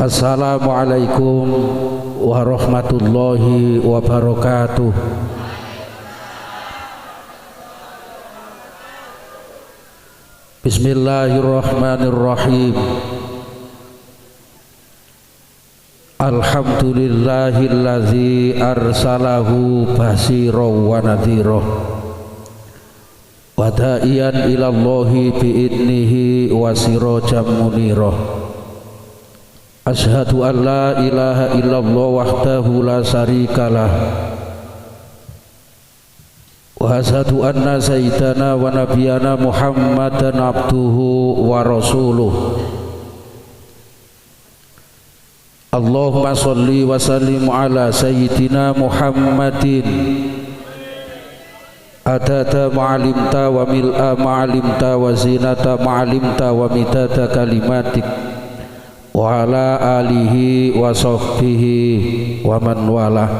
Assalamualaikum warahmatullahi wabarakatuh. Bismillahirrahmanirrahim. Alhamdulillahillazi arsalahu basyiran wa nadhiran wa da'iyan ilallahi bi'idnihi wa sirajan munirah. Asyhadu an la ilaha illallah wahdahu la syarikalah wa asyhadu anna sayyidana wa nabiyana Muhammadan abduhu wa rasuluh. Allahumma sholli wa sallim ala sayyidina Muhammadin adada ma'alimta wa mil'a ma'alimta wa zinata ma'alimta wa midada kalimatik wa ala alihi wa sahbihi wa man walah.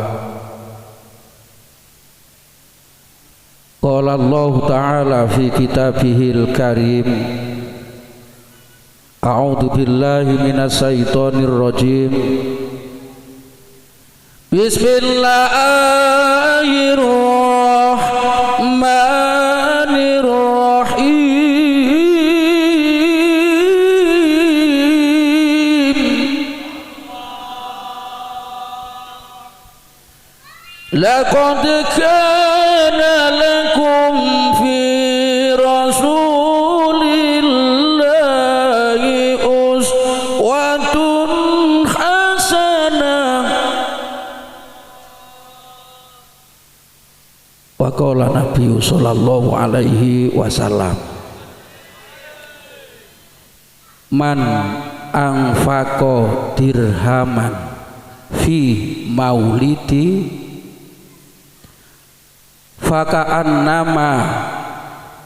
Qala Allah ta'ala fi kitabihil karim, a'udzu billahi minas syaitonir rajim. Bismillahirrahmanirrahim. Laqad kana lakum fi rasulillahi uswatun hasanah. Wa qala Nabi sallallahu alaihi wasallam, man anfaqa dirhaman fi maulidi faka'annama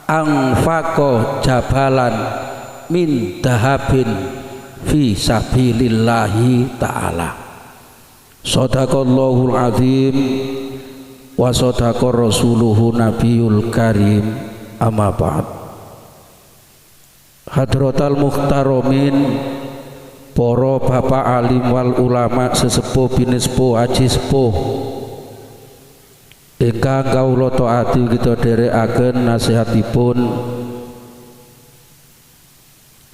anfaqa jabalan min dahabin fi sabilillahi ta'ala. Shadaqallahul azim wa shadaqa rasuluhu nabiyul karim. Amma ba'd. Hadratal muhtaramin, para bapak alim wal ulama, sesepuh binispuh haji sepuh ingkang kawula taati kita dherekaken nasihatipun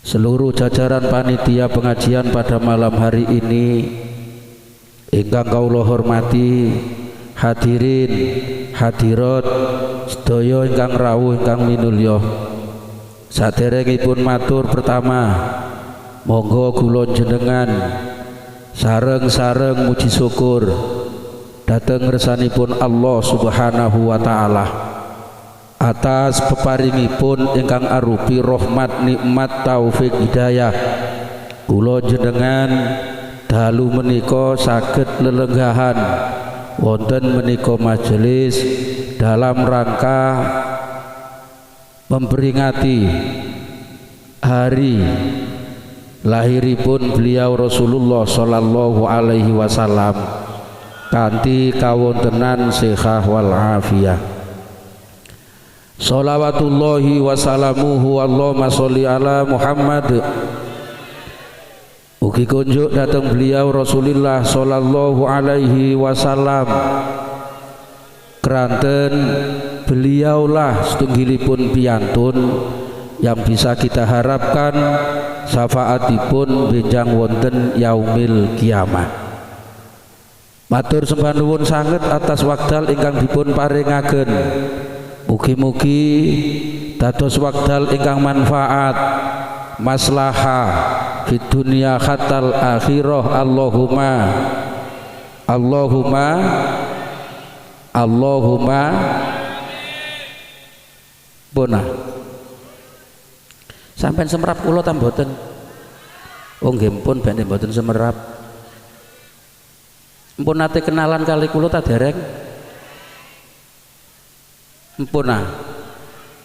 seluruh jajaran panitia pengajian pada malam hari ini, ingkang kawula hormati hadirin hadirat sedaya ingkang rawuh ingkang minulya. Saderengipun matur, pertama monggo kula jenengan sareng-sareng muji syukur dateng ngersanipun Allah subhanahu wa ta'ala atas peparingipun ingkang arupi rahmat, nikmat, taufik, hidayah. Kula jenengan dalu menika saged lelenggahan wonten menika majelis dalam rangka memperingati hari lahiripun beliau Rasulullah sallallahu alaihi wasallam kanthi kawontenan sehat wal afiyah. Shalawatullahi wa salamuhu Allahumma sholli ala Muhammad. Ugi kunjuk datang beliau Rasulullah sallallahu alaihi wasallam keranten beliaulah setunggilipun piyantun yang bisa kita harapkan syafaatipun benjang wonten yaumil kiamah. Matur sembah nuwun sanget atas wekdal ingkang dipun paringaken. Mugi-mugi dados wekdal ingkang manfaat, maslahah fid dunya hatal akhirah. Allahumma bona. Sampeyan semerap kula ta mboten? Oh nggih pun ben mboten semerap. Mpun nate kenalan kali kula ta dereng? Mpun ah.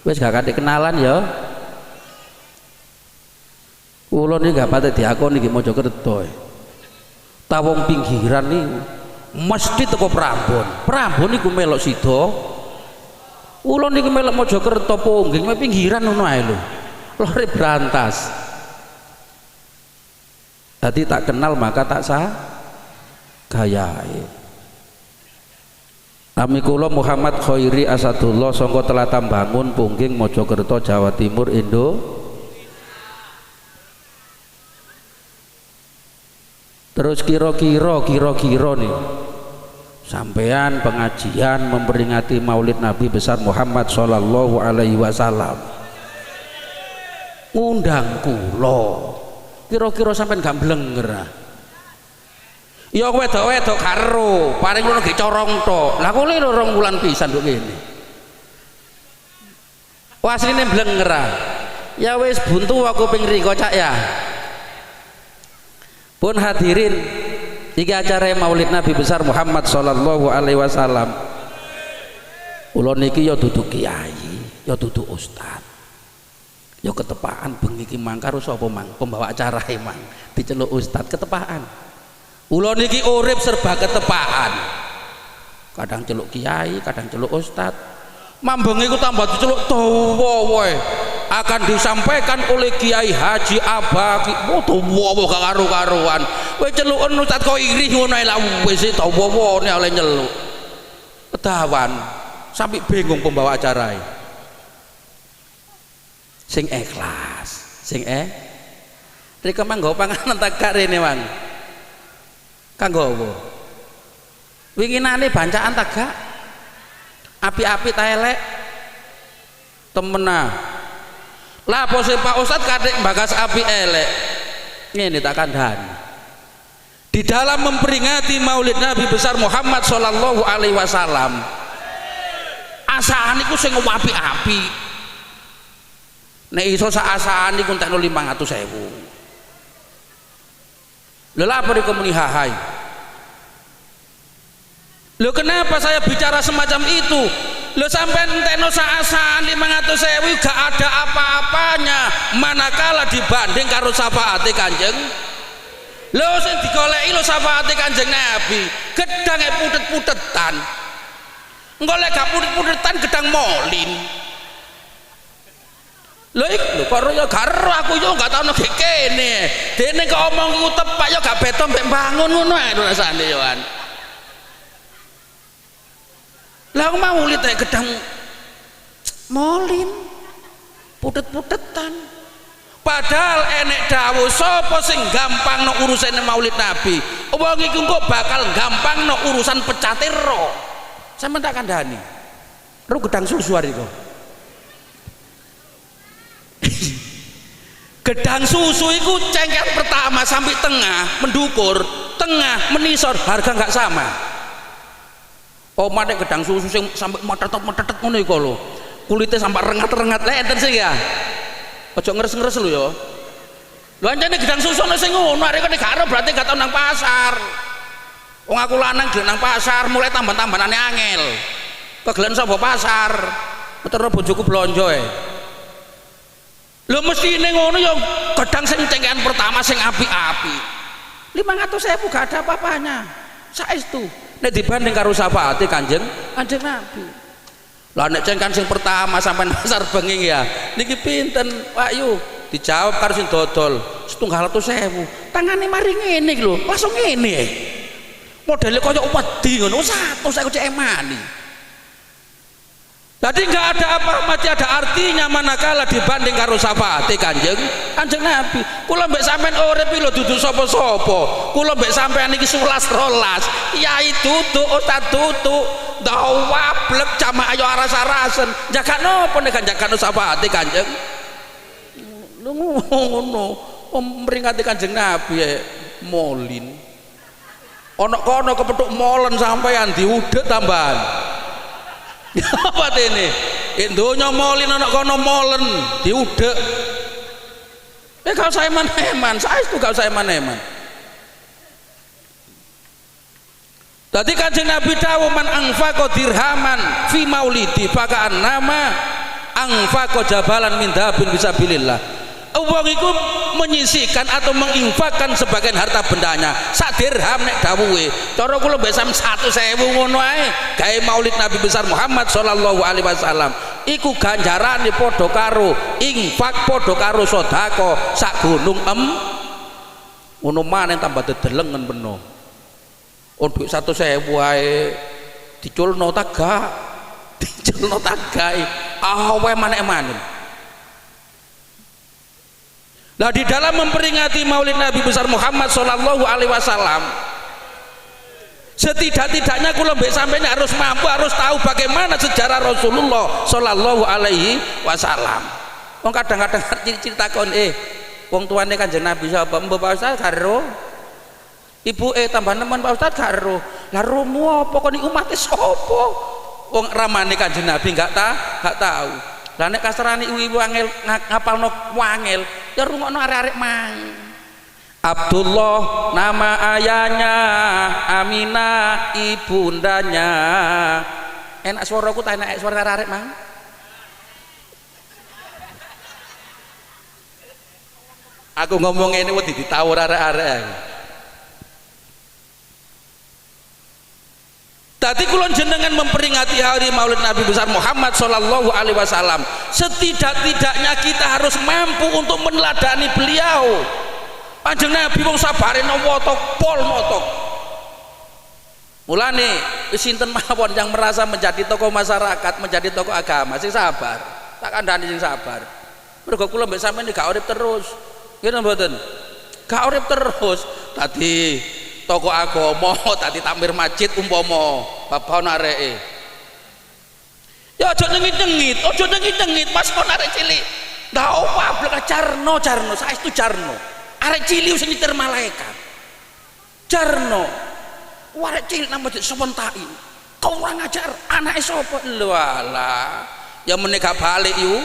Wis gak kate kenalan ya. Kula niki gak pate diakoni niki Mojokerto. Ta wong pinggiran niku mesti teko Prambon. Prambon niku melok sida. Kula niki melok Mojokerto Pongging pinggiran ngono ae lho. Lore brantas. Tadi tak kenal maka tak sah gayai. Nami kula Muhammad Khairi Asadullah sangka Tlatah Bangun Pungging Mojokerto Jawa Timur Indo. Terus kira-kira nih sampean pengajian memperingati Maulid Nabi besar Muhammad sallallahu alaihi wasallam ngundang kula, kira-kira sampean gak blenger. Ya wedok-wedok karo paling ngono ge corong tok. Lah kula 2 wulan pisan kok ngene. Asline blenger. Ya wis buntu aku ping riko cak ya. Pun hadirin, iki acara Maulid Nabi besar Muhammad sallallahu alaihi wasallam. Kula niki ya dudu kiai, ya dudu ustaz. Ya ketepaan bengi iki mang karo sapa mang pembawa acara mang diceluk ustaz ketepaan. Kula niki urip serba ketepaan. Kadang celuk kiai, kadang celuk ustaz. Mambeng iku tambah diceluk dawa wae. Akan disampaikan oleh Kiai Haji Abaki. Oh dawa gak karu-karuan. Kowe celuken ustaz kok iri ngono ae lah wis dawa-dawane oleh nyeluk. Kedawan sampai bingung pembawa acara. Sing ikhlas, sing rika manggo panganan tak rene Mang. Kanggo apa? Winginane bancaan tak gak? Api-api ta elek? Temenah. Lah pose Pak Ustad kadek bagas api elek. Ngene tak kandhani. Di dalam memperingati Maulid Nabi besar Muhammad sallallahu alaihi wasallam. Asaan iku sing api-api. Nek iso sak asaan iku entekno 500.000. Lho apa dikomuni hahai? Lho kenapa saya bicara semacam itu? Lho sampai entekno saasan 500.000 gak ada apa-apanya manakala dibanding karo syafaate Kanjeng. Lho sing digoleki lho syafaate Kanjeng Nabi, gedang putet-putetan. Engko lek gak putet-putetan gedang molin. Lho iku karo ya karo aku yo gak tau nek kene. Dene kok omong iku tepak yo gak beto mbek bangun ngono ae rasane yo kan. Lah mau lihat gedang molin putet-putetan. Padahal enek dawuh sapa sing gampang no urusan Maulid Nabi. Wong iku kok bakal gampang no urusan pecate ro. Sampeyan tak kandhani. Ro gedang susu hari kok. Gedang susu itu cengket pertama sampai tengah mendukur, tengah menisor, harga nggak sama. Oh mana gedang susu yang sampai metetet ngono iku lho. Kulitnya sampai rengat-rengat lah enten sih ya. Ojo ngeres-ngeres lho ya. Lho anjane gedang susu ana sing ngono, arek kene gak berarti gak tau nang pasar. Wong aku lanang gelem nang pasar, mulai tambah-tambahane angel. Kegelen sapa pasar? Metero bojoku blonjo e. Lho mesti ini ngono ya gedang sing cengkean pertama sing api-api 500.000 gak ada apa-apanya saestu nek dibanding karo syafaate Kanjeng Nabi. Lah nek cengkean sing pertama sampai pasar benging ya niki pinten Pak Yu dijawab karo sing dodol 700.000 tangane mari ngene iki lho langsung ngene modele kaya wedi ngono 100 aku cek emani. Jadi nggak ada apa mati ada artinya manakala dibanding karo syafaate Kanjeng Nabi. Kula mbek sampean urip lho dudu sapa-sapa. Kula mbek sampean iki 11-12. Yai dudu ustaz dudu dawablek jamaah ayo aras-arasen. Jagakno apa nek jagakno syafaate Kanjeng. Lho ngono. Memperingati Kanjeng Nabi molin. Ana kono kepethuk molen sampean diudek tambahan. Apa ini? Donya molin anak kono molen diudek. Kalau saya eman-eman, saya itu kalau saya eman-eman. Tadi Kanjeng Nabi dawuh man anfaqa dirhaman fi maulidi faka'an nama anfaqa jabalan min dhahabin fisabilillah. Wong iku menyisihkan atau menginfakkan sebagian harta bendanya sak dirham nek dawuhe cara kula mbek sam 100.000 ngono ae gawe Maulid Nabi besar Muhammad sallallahu alaihi wasallam iku ganjarane padha karo infak padha karo sedekah sak gunung ngono maneh tambah dedelengen peno duit 100.000 wae diculno tagak diculno tagake awe maneh-maneh. Nah di dalam memperingati Maulid Nabi besar Muhammad Shallallahu Alaihi Wasallam, setidak-tidaknya kula mbek sampeyan harus mampu, harus tahu bagaimana sejarah Rasulullah Shallallahu Alaihi Wasallam. Wong kadang-kadang cerita kon wong tuane Kanjeng Nabi sapa? Mbok Pak Ustaz karo ibu tambah nemen Pak Ustaz karo. Lah romo apa kon umate sapa? Wong ramane Kanjeng Nabi gak tahu. Lah nek kasarane ibu angel ngapalno wangel ya rungokno arek-arek mang. Abdullah nama ayahnya, Aminah ibundanya. Enak suaraku tak enak suara arek mang. Aku ngomong ini wedi ditawur arek-arek. Tadi kulon jenengan memperingati hari Maulid Nabi besar Muhammad Shallallahu Alaihi Wasallam. Setidak-tidaknya kita harus mampu untuk meneladani beliau. Kanjeng Nabi wong sabare nowoto pol motok. Mulane sinten mawon yang merasa menjadi tokoh masyarakat, menjadi tokoh agama, sing sabar. Tak kandhani sing sabar. Mergo kula mbek sampeyan gak urip terus. Nggih mboten? Gak urip terus. Tadi tokoh agama, tadi takmir masjid umpama bapak ana areke. Ya aja nyengit-nyengit, pas kon arek cilik. Ndak apa carno, saestu carno. Arek cilik wis nyetir malaikat. Carno. Arek cilik nang masjid sewentai. Kau ora ngajar, anake sapa? Lho alah. Ya meneh gak balik yu.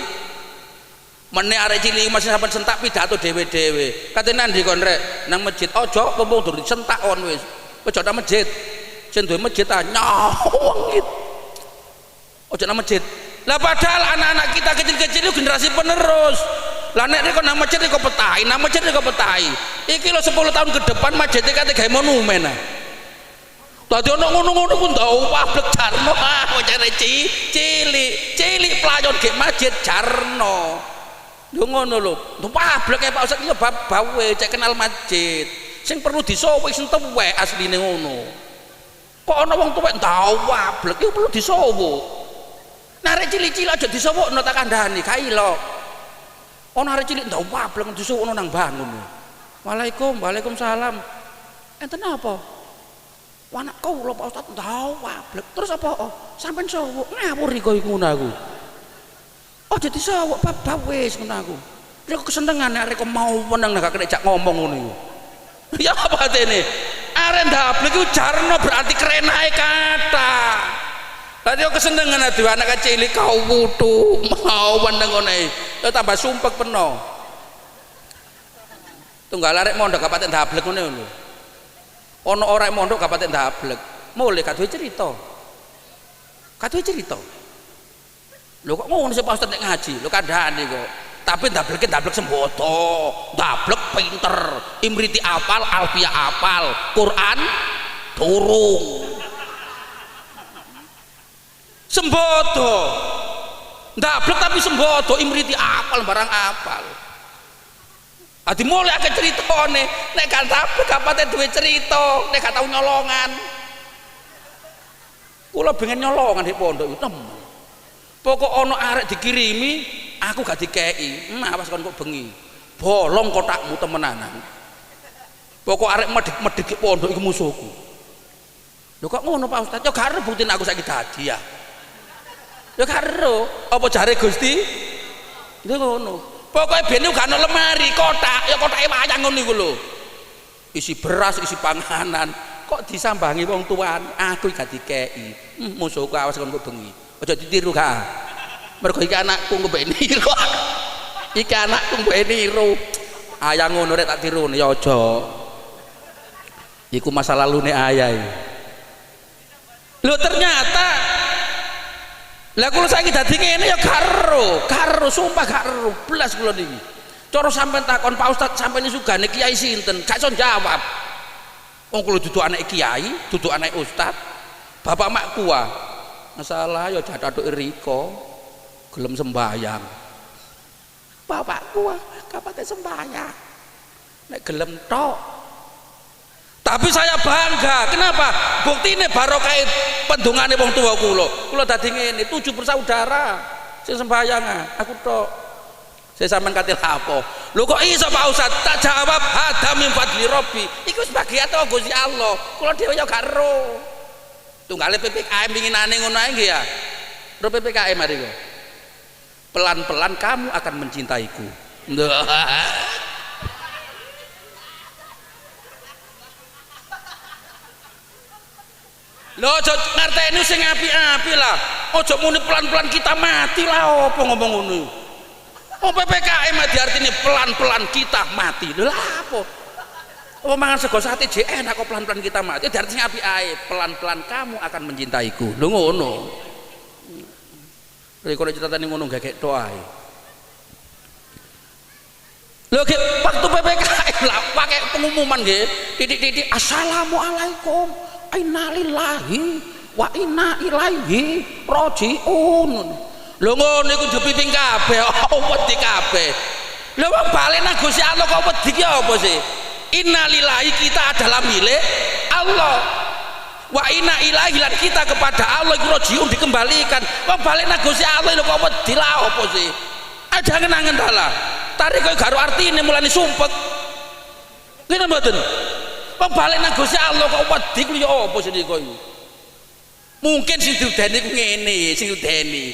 Meneh arek cilik masih sampean sentak pidato dhewe-dhewe. Kate nandi kon rek nang masjid aja mumpung durung sentak kon wis. Aja nang masjid. Sing duwe masjid ta nyawang gitu. Aja nang masjid. Lah padahal anak-anak kita kecil-kecil itu generasi penerus. Lah nek rek nang masjid kok petahi, nang masjid kok petahi. Iki lho 10 tahun ke depan masjid kate gawe monumen ah. Dadi ono ngono-ngono ku ndak wablek jarno ah cere cilik playon ge masjid jarno. Lho ngono lho, wablek Pak Ustaz iki bawe cek kenal masjid. Sing perlu disowo sing tuwek asline ngono. Kok ana wong tuwek ndak wablek iki perlu disowo. Narek cilik-cilik aja disowokno tak kandhani, gak ilok. Ana arek cilik ndak wablek disowokno nang bangun. Waalaikumsalam. Enten apa? Anak kula Pak Ustaz ndak wablek. Terus apa? Sampeyan sowok ngawur iku ngono aku. Oh jadi sawok bab wis ngono aku. Rek kesenengan arek mau meneng gak kena jak ngomong ngono iku. Ya apa atene? Arek ndablek iku jarno berarti kerenae kata. Tadi kok kesenengan aduh anak cilik kau wudu mau meneng ngono iki. Ya tambah sumpek peno. Tunggal arek mondok gak patek ndablek ngono lho. Ana ora mondok gak patek ndablek. Mulih gak duwe cerita. Gak duwe cerita. Lho kok ngono sih Pak Ustaz nek ngaji, lho kandhane kok. Tapi ndablek sembodo, ndablek pinter, imriti apal, alfiah apal, Quran durung. Sembodo. Ndablek tapi sembodo, imriti apal barang apal. Adi mulai akeh critane, nek gak ndablek gak pate duwe cerita, nek gak tau nyolongan. Kula pengen nyolongan di pondok itu. Pokok ono arek dikirimi, aku gak dikei. Awas kon kok bengi. Bolong kotakmu temenanan. Pokok arek medhik-medhik pondok iku musuhku. Lho kok ngono Pak Ustaz? Ya gak ero bukti aku saiki dadi ya. Ya gak ero. Apa jare Gusti? Lho ngono. Pokoke ben gak ono lemari, kotak, ya kotake wayang ngono iku lho. Isi beras, isi panganan. Kok disambangi wong tuan? Aku gak dikei. Musuhku awas kon kok bengi. Aja ditiru ka. Mergo iki anakku mbek niru. Iki anakku mbek niru. Ayah ngono rek tak tirune ya aja. Iku masa lalune ayah. Lho ternyata lah kula saiki dadi ngene ya karo sumpah karo blas kula niki. Cara sampean takon Pak Ustaz sampeyan sugane kiai sinten? Gak iso jawab. Wong kula duduk anak kiai, duduk anak ustaz. Bapak makku masalah ya jatuh Riko gelem sembayang. Bapakku gak pate sembayang. Nek gelem tok Tapi saya bangga. Kenapa? Bukti ini barokah pendungane wong tua kula dadi ngene, 7 bersaudara sing sembahyang aku tok. Saya sampean katil apa? Lho kok iso Pak Ustaz? Tak jawab hada min fadli rabbi. Iku sebagian to Gusti Allah. Kula dhewe ya gak ero. Tunggale PPKM pinginane ngono ae nggih ya. Ro PPKM mari kok. Pelan-pelan kamu akan mencintaiku. Lho aja ngerteni sing api-api lah. Aja muni pelan-pelan kita mati lah apa ngomong ngono. Oh PPKM artine pelan-pelan kita mati. Lho lah apa? Oh mangan sego sate jek enak kok pelan-pelan kita mati. Artine sing api ae, pelan-pelan kamu akan mencintaiku. Lho ngono. Lha kok ceritane ngono gak tok ae. Lho waktu PPKM lah pakai pengumuman nggih. Titik-titik assalamualaikum. Innalillahi wa inna ilaihi rajiun. Lho ngono iku dipiping kabeh, wedi kabeh. Lho wong bali nang Gusti Allah kok wedi ki apa sih? Innalillahi kita adalah milik Allah. Wa inna ilaihi lan kita kepada Allah iku rajiun dikembalikan. Wong bali nang Gusti Allah lho kok wedi lah apa sih? Aja kenangan dalah. Tarik kowe garo artine mulane sumpek. Ngene mboten? Wong balik nang Gusti Allah kok wedi ku ya apa sih niku iki? Mungkin sing dideni ku ngene, sing dideni.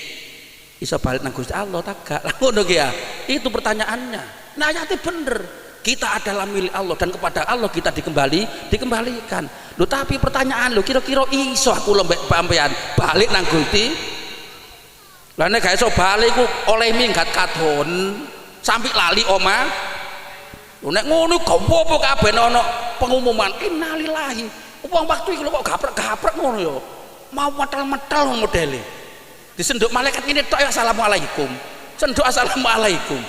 Iso balik nang Gusti Allah ta gak? Lah ngono ki ya. Itu pertanyaannya. Nah ayate bener. Kita adalah milik Allah dan kepada Allah kita dikembalikan. Lho tapi pertanyaan lho kira-kira iso aku lembek sampean balik nang Gusti? Lah nek gak iso balik ku oleh minggat kadon sampai lali omah. Nek ngono gak apa-apa kabeh ana pengumuman innalillahi. Wong waktu iki lho kok gaprek-gaprek ngono ya. Mau metel-metel modele. Disenduk malaikat ini tok assalamualaikum. Senduk assalamualaikum.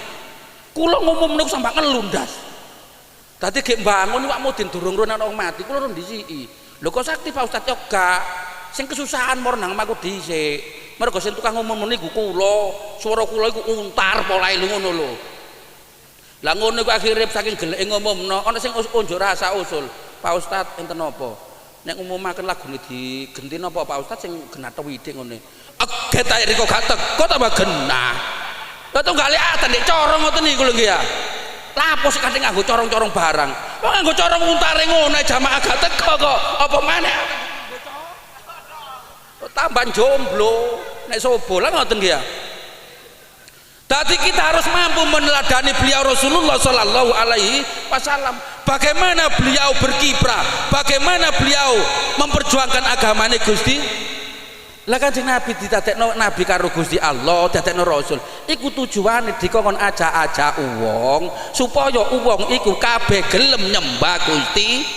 Kula ngumum niku sampe ngelundas. Dadi gek bangun Pak Mudin durung rono wong mati, kula ron disiki. Lho kok sakti Pak Ustaz yo gak. Sing kesusahan mor nang maku dhisik. Mergo sing tukang ngumum niku kula, swara kula iku untar polahe ngono lho. Lah ngono iku akhire saking geleke ngumumno ana sing unjuk rasa usul. Pak Ustaz enten napa? Nek ngumumaken lagune digenti napa Pak Ustaz sing genah widik ngene. Aget ae riko gak teko tambah genah. Lah tunggale aten nek corong ngoten niku lho nggih ya. Lapo sik kadang nganggo corong-corong barang. Kok nganggo corong untare ngono jamaah gak teko kok. Apa maneh tambah jomblo nek sobo lah ngoten nggih ya. Jadi kita harus mampu meneladani beliau Rasulullah Sallallahu Alaihi Wasallam. Bagaimana beliau berkiprah, bagaimana beliau memperjuangkan agamanya Gusti. Lah Kanjeng Nabi didadekno Nabi karo Gusti Allah, dadekno Rasul. Iku tujuane dikon ajak-ajak wong supaya wong iku kabeh gelem nyembah Gusti.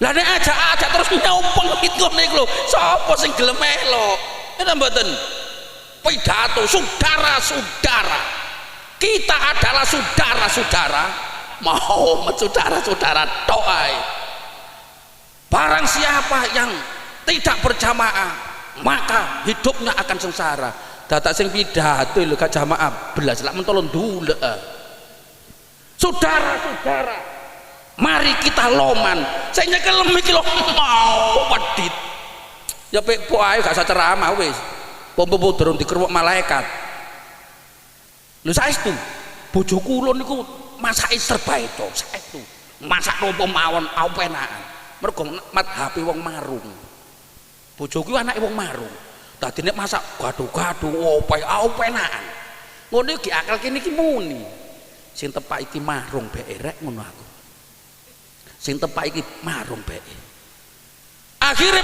Lah nek ajak-ajak terus nyompong itu niku lho, sapa sing gelem melok? Ngene mboten? Pidato saudara-saudara, kita adalah saudara-saudara, mau saudara-saudara doai. Barang siapa yang tidak berjamaah maka hidupnya akan sengsara. Data sing pidato lho gak jamaah belas lak mentolon dulu. Saudara-saudara, mari kita loman. Saya nyekel iki lho mau wedit. Ya pek ae gak usah ceramah wis. Pompo durung dikeruk malaikat. Lho saestu bojo kula niku masake serba itu, saestu. Masak nopo mawon au penakan. Mergo madhape wong marung. Bojoku anake wong marung. Dadi nek masak gado-gado opo au penakan. Ngono iki akal kene iki muni. Sing tepak iki marung bek rek ngono aku. Sing tepak iki marung bek. Akhire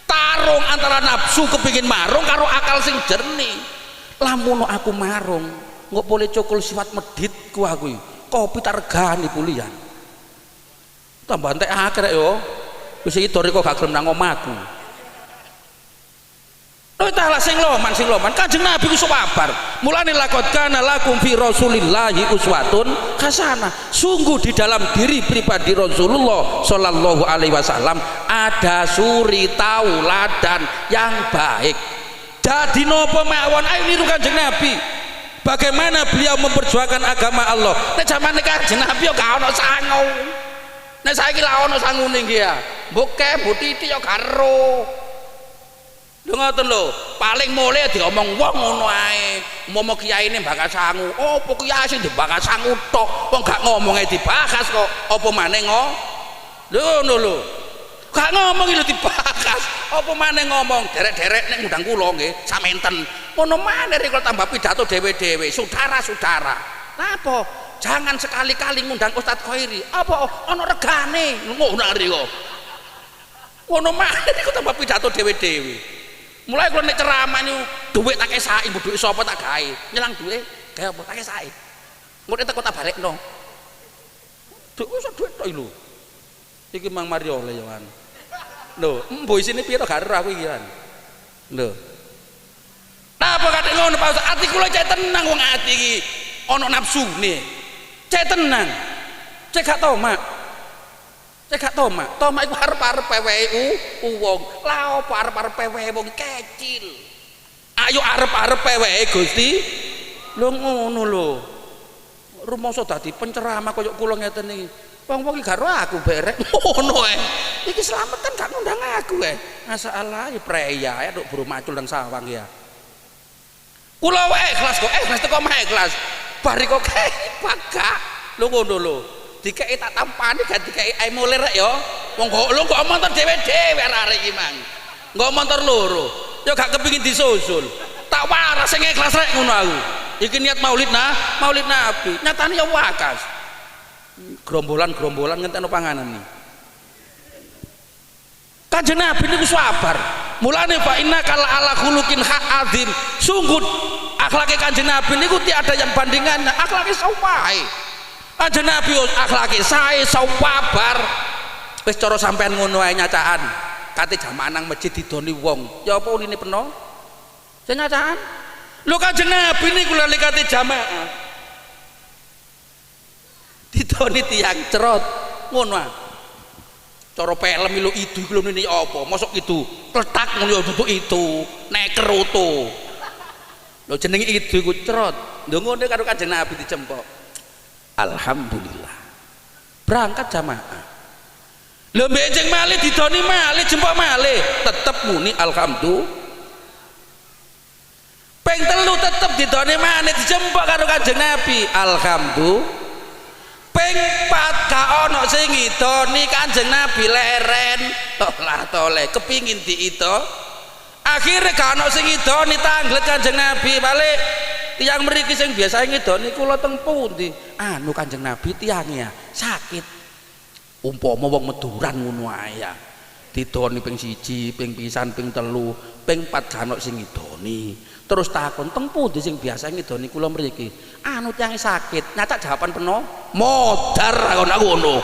tarung antara nafsu kepingin marung karo akal sing jernih. Lamun aku marung nggak boleh cokol sifat medit ku aku kopi tak regani pulian tambah entek akhir yo wis iki dore kok gak gelem nang omahku. Lho taala sing loman Kanjeng Nabi ku sabar. Mulane laqad kana lakum fi Rasulillahi uswatun hasanah. Sungguh di dalam diri pribadi Rasulullah Shallallahu Alaihi Wasallam ada suri tauladan yang baik. Jadi nopo mawon ayo niru Kanjeng Nabi. Bagaimana beliau memperjuangkan agama Allah. Nek zamane Kanjeng Nabi yo gak ono sangu. Nek saiki lak ana sangune iki ya. Mbok mbok titik ya karo. Lho ngoten lho, paling mulai diomong wong ngono ae. Umpama kiyaine bakas sangu, opo kiai sing dibakas sangu tok, wong gak ngomonge dibahas kok. Apa maneh lho ngono lho. Gak ngomong lho dibahas. Apa maneh ngomong derek-derek nek ngundang kula nggih samenten. Ngono maneh kok tambah pidato dhewe-dhewe, saudara-saudara. Napa? Jangan sekali-kali ngundang Ustadz Khairi. Apa ana regane? Ngono riko. Ngono maneh kok tambah pidato dhewe-dhewe. Mulai kalau nek ceramah niku dhuwit tak kesaki, mbok dhuwit sapa tak gawe. Nyelang dhuwit, gawe apa tak kesaki. Engko nek tak balekno. Dhuwit iso dhuwit tok lho. Iki Mang Mario le yo kan. Lho, mbok isine piye to gak aku iki kan. Lho. Napa kadek ngono Pak Ustaz? Ati kula cek tenang wong ati iki ana nafsune. Cek tenang. Cek gak tomak. Cek gak tomak iku arep-arep peweku wong. Lah opo arep-arep pewe wong kecil. Ayo arep-arep peweke Gusti. Lho ngono lho. Rumangsa dadi penceramah kaya kula ngeten iki. Wong-wong iki karo aku berek ngono ae. Iki slametan gak ngundang aku ae. Masalah ya preya ya nduk buru macul nang sawang ya. Kula wae ikhlas kok, ikhlas teko mah ikhlas. Bar kok pagak. Lho ngono lho. Dikei tak tampani gak dikei ae mulai rek ya. Wong kok motor dhewe-dhewe arek iki mang. Nggo motor loro. Ya gak kepengin disusul. Tak waras sing ikhlas rek ngono aku. Iki niat maulid Nabi. Nyatane ya wakas. Gerombolan ngenteni panganan nih. Kanjeng Nabi niku sabar. Mulane fa inna kala ala khuluqin azim. Sungguh akhlake Kanjeng Nabi niku tiada yang bandingannya. Akhlake sawahe. Kanjeng Nabi akhlake sae sawabar. Wis cara sampean ngono ae nyacaan. Kate jamaah nang masjid didoni wong. Ya apa uline peno? Sing nyacaan. Lho Kanjeng Nabi niku lha kate jamaah. Didoni tiang cerot ngono ah. Cara film lho itu lho ini apa? Mosok itu kletak ngono ya duduk itu, neker utuh. Lho jenenge itu iku cerot. Lho ngono karo Kanjeng Nabi dicempok. Alhamdulillah. Berangkat jamaah. Lho benjing malih didoni malih jempok malih, tetep muni alhamdulillah. Ping telu tetep didoni maneh dijempok karo Kanjeng Nabi. Alhamdulillah. Ping 4 gak ono sing ngidoni Kanjeng Nabi leren. Lah tole kepingin diito. Akhire gak ono sing ngidoni tanglet Kanjeng Nabi balik. Tiyang mriki sing biasa ngidoni kula teng pundi? Anu Kanjeng Nabi tiange ya sakit. Umpama wong meduran ngono ae ya. Didoni ping 1, ping pisan, ping 3, ping 4 gak ono sing ngidoni. Terus takon teng pundi sing biasa ngidoni kula mriki? Anu tiyang sakit. Nyacak jawaban peno modar ana ngono.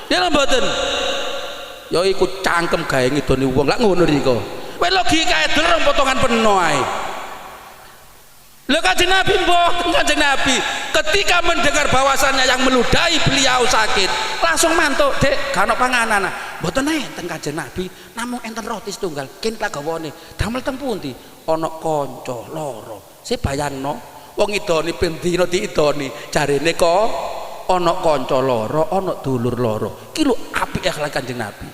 Ya mboten. Ya iku cangkem gawe ngidoni wong lak ngono riko. Kowe logikae dereng potongan peno ae. Lha Kanjeng Nabi mboten Kanjeng Nabi ketika mendengar bahwasannya yang meludahi beliau sakit langsung mantuk, Dek, gak ono panganan. Mboten enten Kanjeng Nabi, namung enten roti setunggal. Kin lagawane. Damel teng pundi? Ana kanca loro. Si bayangno wong idoni ping dina diidoni jarene kok ana kanca loro, ana dulur loro. Ki lho apike akhlak Kanjeng Nabi.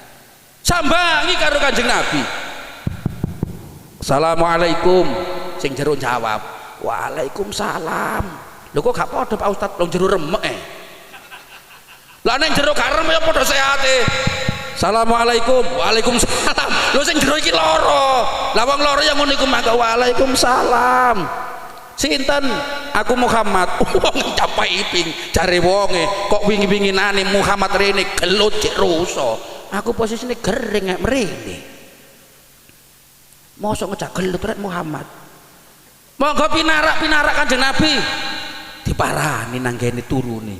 Sambangi karo Kanjeng Nabi. Assalamualaikum. Sing jero jawab, Waalaikumsalam. Lho kok gak padha Pak Ustaz, wong jero remek Lah ning jero gak remek ya padha sehate. Assalamualaikum. Waalaikumsalam. Lho sing jero iki loro. Lah wong loro yang ngono iku mangko Waalaikumsalam. Sinten? Aku Muhammad. Wong capai iping jare wonge kok wingi-winginane Muhammad rene gelut cek rusa. Aku posisine gering nek mrene. Mosok ngejak gelut rek Muhammad. Monggo pinarak Kanjeng Nabi. Diparani nang kene turune.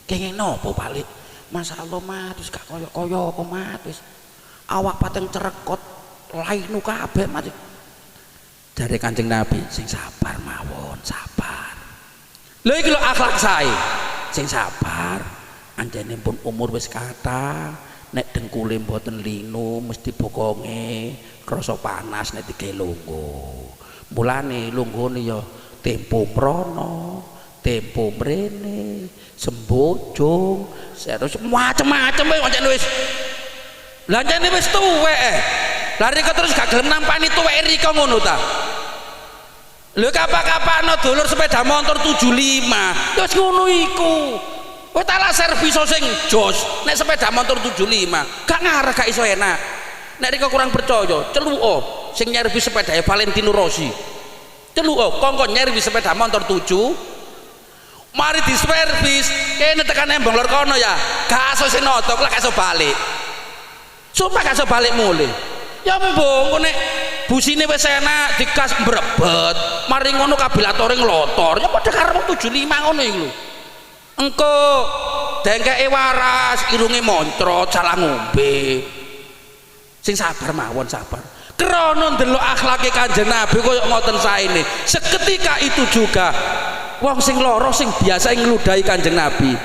Kenging nopo balik? Masyaallah mat wis gak kaya-kaya apa mat wis. Awak pateng cerekot lainu kabeh mat. Dari Kanjeng Nabi sing sabar mawon, sabar. Lho iki lho akhlak sae. Sing sabar. Anjene pun umur wis kathah, nek dengkule mboten linu mesti bokonge krasa panas nek digawe lungguh. Mulane lunggune ya tempo mrono, Tempo mrene, Sembojong, terus macam-macam wis. Lah jane wis tuwek. Lah rika terus gak gelem nampani tuwek rika ngono ta. Lho kapak-kapakno dulur sepeda motor 75. Wis ngono iku. Kowe tak lah servis sing jos, nek sepeda motor 75, gak ngarah gak iso enak. Nek rika kurang percaya, celuko sing nyervis sepeda Valentino Rossi. Celuko kongkon nyervis sepeda motor 7. Mari di servis, kene tekan embong lor kono ya. Gak iso sing notok lah gak iso balik. Sumpah gak iso balik mulih. Ya mbong nek busine wis enak dikas mbrebet, mari ngono kabilatore nglotor. Ya padha karo 75 ngono iku lho. Engko dengkeke waras, irunge moncrot, salah ngombe. Sing sabar mawon sabar. Krana ndelok akhlake Kanjeng Nabi koyo ngoten saene. Seketika itu juga wong sing lara sing biasa ngludahi Kanjeng Nabi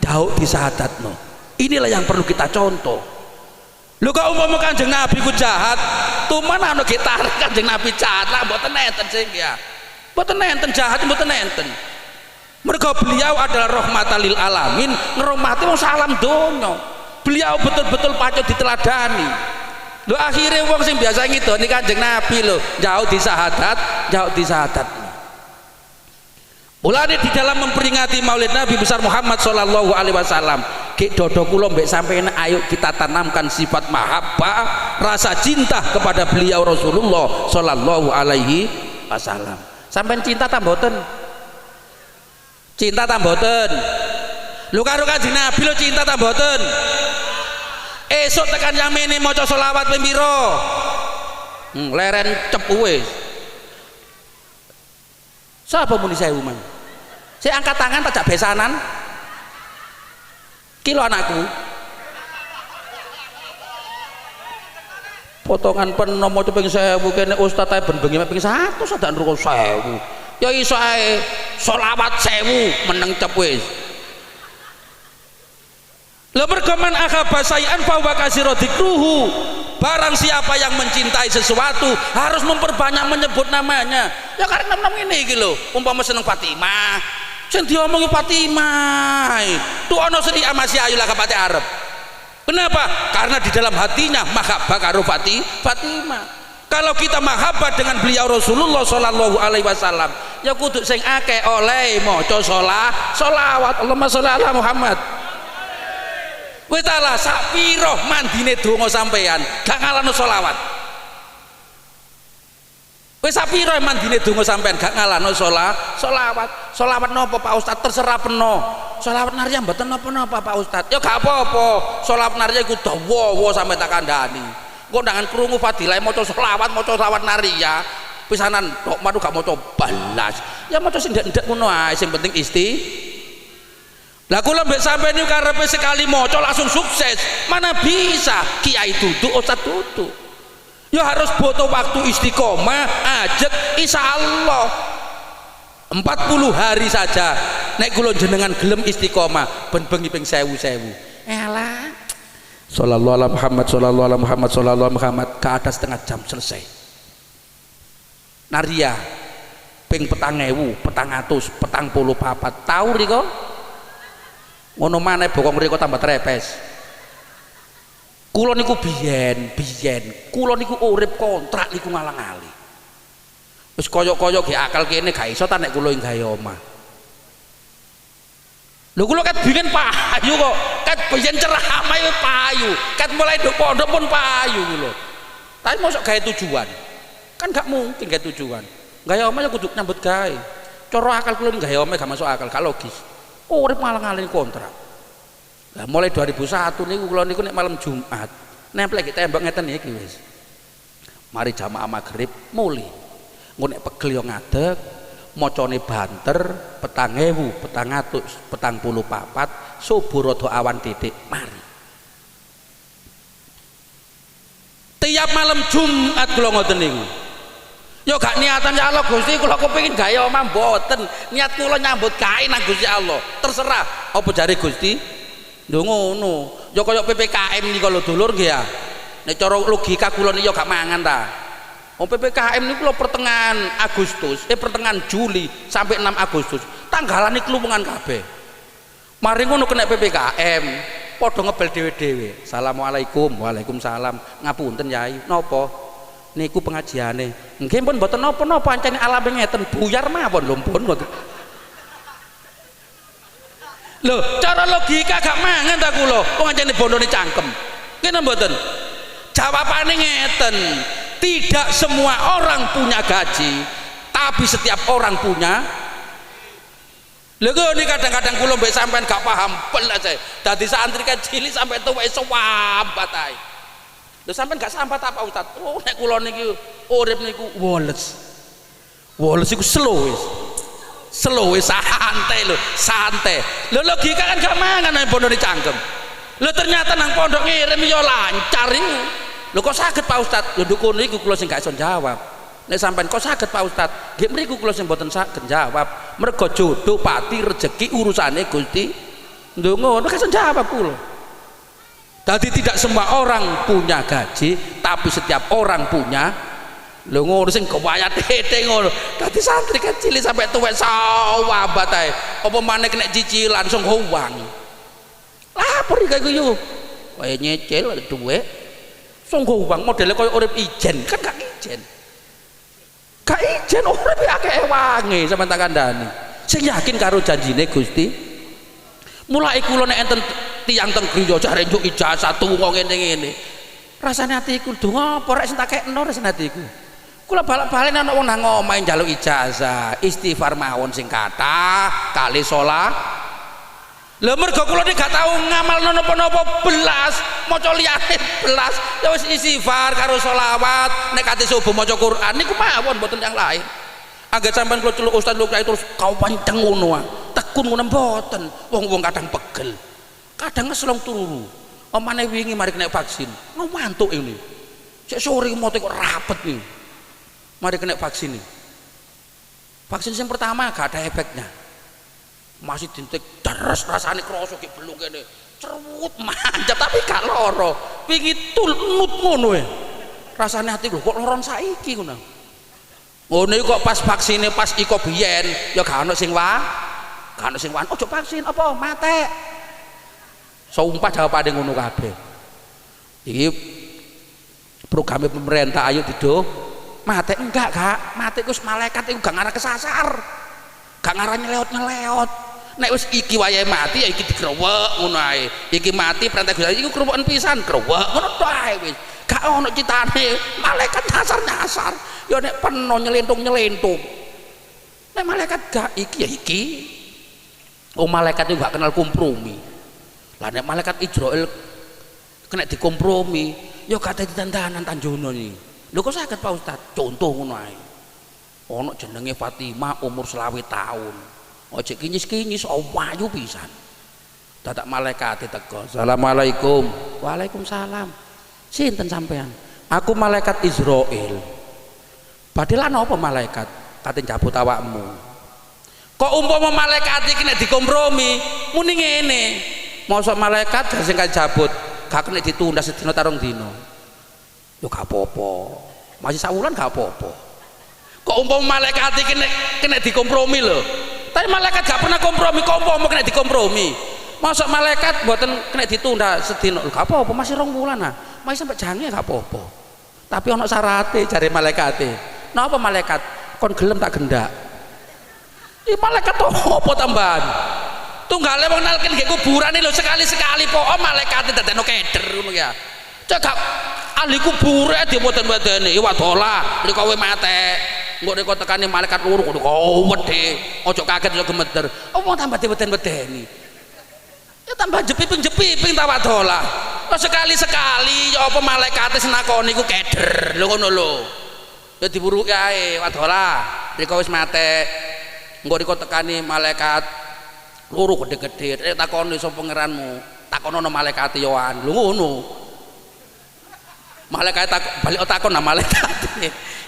dauk disahadatno. Inilah yang perlu kita contoh. Lho kok umpama Kanjeng Nabi ku jahat, tuman ana gitar Kanjeng Nabi jahat lah mboten enten sing ya. Mboten enten jahat mboten enten. Mergo beliau adalah rahmatan lil alamin, ngrahmati wong salam donya. Beliau betul-betul patut diteladani. Lho akhirnya wong sing biasa ngidoni Kanjeng Nabi lho, jauh disahadat, jauh disahadat. Mulane di dalam memperingati Maulid Nabi besar Muhammad sallallahu alaihi wasallam, ki dodo kula mbek sampeyan ayo kita tanamkan sifat mahabbah, rasa cinta kepada beliau Rasulullah sallallahu alaihi wasallam. Sampeyan cinta ta mboten? Cinta ta mboten? Lho karo Kanjeng Nabi lho cinta ta mboten? Esuk tekan yamene maca selawat ping pira? Leren cepu wis. Sapa muni 1000 man? Saya angkat tangan tak jak besanan. Kilo anakku. Potongan peno maca ping 1000 kene ustaz ae ben bengi ping 100 sadak nruko 1000. Ya iso ae selawat 1000 meneng cep wis. Lah mergoman akhaba sayan fa wa kasira dzikruhu. Barang siapa yang mencintai sesuatu harus memperbanyak menyebut namanya. Ya karena nama ini iki lho, umpama seneng Fatimah, sing diomongi Fatimah. Tuh ana sedhi amasi ayu lah kapate arep. Kenapa? Karena di dalam hatinya mahabbah karo Fatimah. Kalau kita mahabbah dengan beliau Rasulullah sallallahu alaihi wasallam, ya kudu sing akeh oleh maca sholawat. Allahumma sholli ala Muhammad. Kowe talah sak pira mandine donga sampean gak ngalahno selawat. Kowe sak pira mandine donga sampean gak ngalahno selawat. Selawat napa Pak Ustaz? Terserah peno. Selawat narya mboten napa-napa Pak Ustaz. Ya gak apa-apa. Selawat narya iku dawa sampe tak kandhani. Engko ndangan krungu fadilah maca selawat narya pisanan tok madu gak maca balas. Ya maca sing ndek-ndek ngono ae sing penting Lah kula mbek sampeyan niku karepe sekali maca langsung sukses. Mana bisa kiai duduk ustaz duduk. Ya harus butuh waktu istiqomah, ajek insyaallah 40 hari saja. Nek kula jenengan gelem istiqomah ben bengi ping 1000. Elah. Sallallahu alaihi Muhammad sallallahu alaihi Muhammad sallallahu alaihi Muhammad ke atas setengah jam selesai. Naria ping 4.400 44 tahu riko ngono maneh bokong mriko tambah trepes. Kula niku biyen kula niku urip kontrak niku ngalang-ali. Wis kaya-kaya ge akal kene gak iso ta nek kula ing gawe omah. Lho kula kat biyen payu kok, kat biyen ceramah yo payu, kat mulai nduk pondok pun payu kula. Tapi mosok gawe tujuan. Kan gak mungkin gawe tujuan. Gawe omah ya kudu nyambut gawe. Cara akal kula gawe omah gak masuk akal, gak logis. Urip malang-alin kontrak. Lah mulai 2001 niku kula niku nek malam Jumat nemplek tembok ngeten iki wis. Mari jamaah maghrib muli. Engko nek pegel yo ngadeg, macane banter 4.444 subuh rada awan titik mari. Tiap malam Jumat kula ngoten niku. Ya gak niatan ya Allah Gusti kula kepengin gawe omah mboten. Niat kula nyambut gawe nang Gusti Allah. Terserah apa jare Gusti. Lho ngono. Ya kaya PPKM niku lho dulur nggih ya. Nek cara logika kula niku ya gak mangan ta. Wong PPKM niku lho pertengahan Juli sampai 6 Agustus. tanggalane klumungan kabeh. Mari ngono kena PPKM, padha ngebel dhewe-dhewe. Assalamualaikum, waalaikumsalam. Ngapunten Yai, napa? Niku pengajiane. Nggih pun mboten napa-napa, ancene alame ngeten, buyar mawon lho pun mboten. Lho, cara logika gak mangan ta kula. Wong ancene bondone cangkem. Ngene mboten? Jawabane ngeten. Tidak semua orang punya gaji, tapi setiap orang punya. Lho ini kadang-kadang kula mbek sampean gak paham belas ae. Dadi santri cilik sampai tuwek sewambat ae. Lho sampean gak sambat apa Ustaz? Oh nek kula niki urip niku woles. Woles iku slow wis. Slow wis santai lho, santai. Lho logika kan gak mangan nang pondok cangkem. Lho ternyata nang pondok ngirim ya lancar iku. Lho kok saged Pak Ustaz? Lho ndukun niku kula sing gak iso jawab. Nek sampean kok saged Pak Ustaz? Nggih mriku kula sing mboten saged jawab. Mergo jodoh pati rezeki urusane Gusti. Lho ngono kan iso jawab kula. Jadi tidak semua orang punya gaji, tapi setiap orang punya. Lho ngono sing kewayat tete ngono. Dadi santri kecil sampai tuwek sawabat ae. Apa maneh kena cicilan sing uang. Lapor iki kaya yo. Kaya nyicil duwe. Sing uang modele kaya urip ijen, kan gak ijen. Gak ijen urip akeh wange sampean tak kandhani. Sing yakin karo janjine Gusti. Mulai kula nek enten tiyang teng griya jare njuk ijazah tuwa ngene-ngene. Rasane atiku donga apa rek sing tak kekno rasane atiku. Kula balak-balik ana wong nang omahe njaluk ijazah, istighfar mawon sing kathah kali salat. Lha mergo kula iki gak tau ngamalno napa-napa belas, maca liyane belas, ya wis istighfar karo selawat, nek kate subuh maca Quran niku mawon mboten yang lain. Angger sampean kula celuk ustaz lho terus kau panceng ngono wae. Tekun ngono mboten. Wong-wong kadang pegel. Kadang ngeslong turu. Omane wingi mari kena vaksin. Ngantuk ini. Sik sore mote kok rapet nih. Mari kena vaksin nih. Vaksin yang pertama gak ada efeknya. Masih dintek deres rasane krasa ki belung kene. Cerut manjat tapi gak lara. Wingi nut ngono e. Rasane ati lho kok loron saiki ngono. Ngono kok pas vaksine pas iko biyen ya gak ono sing gak ono sing ojo vaksin apa mate. Sumpah jawabane ngono kabeh. Iki programe pemerintah ayo dido mate enggak mate iku malaikat iku gak ngarah kesasar. Gak ngarah nyeleot-nyeleot. Nek wis iki wayahe mati ya iki digrowek ngono ae. Iki mati perintah Gusti iku kroweken pisan growek ngono tok ae wis. Gak ono citane malaikat nyasar-nyasar. Ya nek peno nyelentung-nyelentung. Nek malaikat gak iki ya iki. Oh malaikat itu gak kenal kompromi. Lah nek malaikat Israil kena dikompromi, ya kate ditandanan Tanjono iki. Lho kok saged Pak Ustaz? Contoh ngono ae. Ana jenenge Fatimah umur 20 tahun. Aja kinyis-kinyis ayu pisan. Dadak malaikat teko. Assalamualaikum. Waalaikumsalam. Sinten sampean? Aku malaikat Israil. Padahal ana apa malaikat? Kate njabut awakmu. Kok umpama malaikat iki nek dikompromi, muni ngene. Mosok malaikat sing cabut gak kena ditunda sedina tarung dina. Yo gak apa-apa. Masih sawulan gak apa-apa. Kok umpama malaikat iki kena dikompromi lho. Tapi malaikat gak pernah kompromi, kok umpama kena dikompromi. Mosok malaikat mboten kena ditunda sedina. Gak apa-apa, masih 2 wulan ah. Masih sampai jange gak apa-apa. Tapi ana syarate jare malaikate. Napa malaikat? Kon gelem tak gendak. Iki malaikat apa tambahan? Tunggale wong nalken nggih kuburane lho sekali-sekali po malaikat dadekno keder ngono ya. Cek ahli kubure dimoten-modene ya wadola nek kowe mate. Engko nek tekane malaikat loro kok wedhe. Aja kaget aja gemeter. Wong tambah diweden-wedeni. Ya tambah jepiping-jepiping ta wadola. Sekali-sekali ya apa malaikate senakoni ku keder. Lho ngono lho. Ya diburuki ae wadola nek kowe wis mate. Engko nek tekane malaikat loro gede-gede takoni sapa pangeranmu takono malaikat yoan lho ngono malaikat balik takon nang malaikat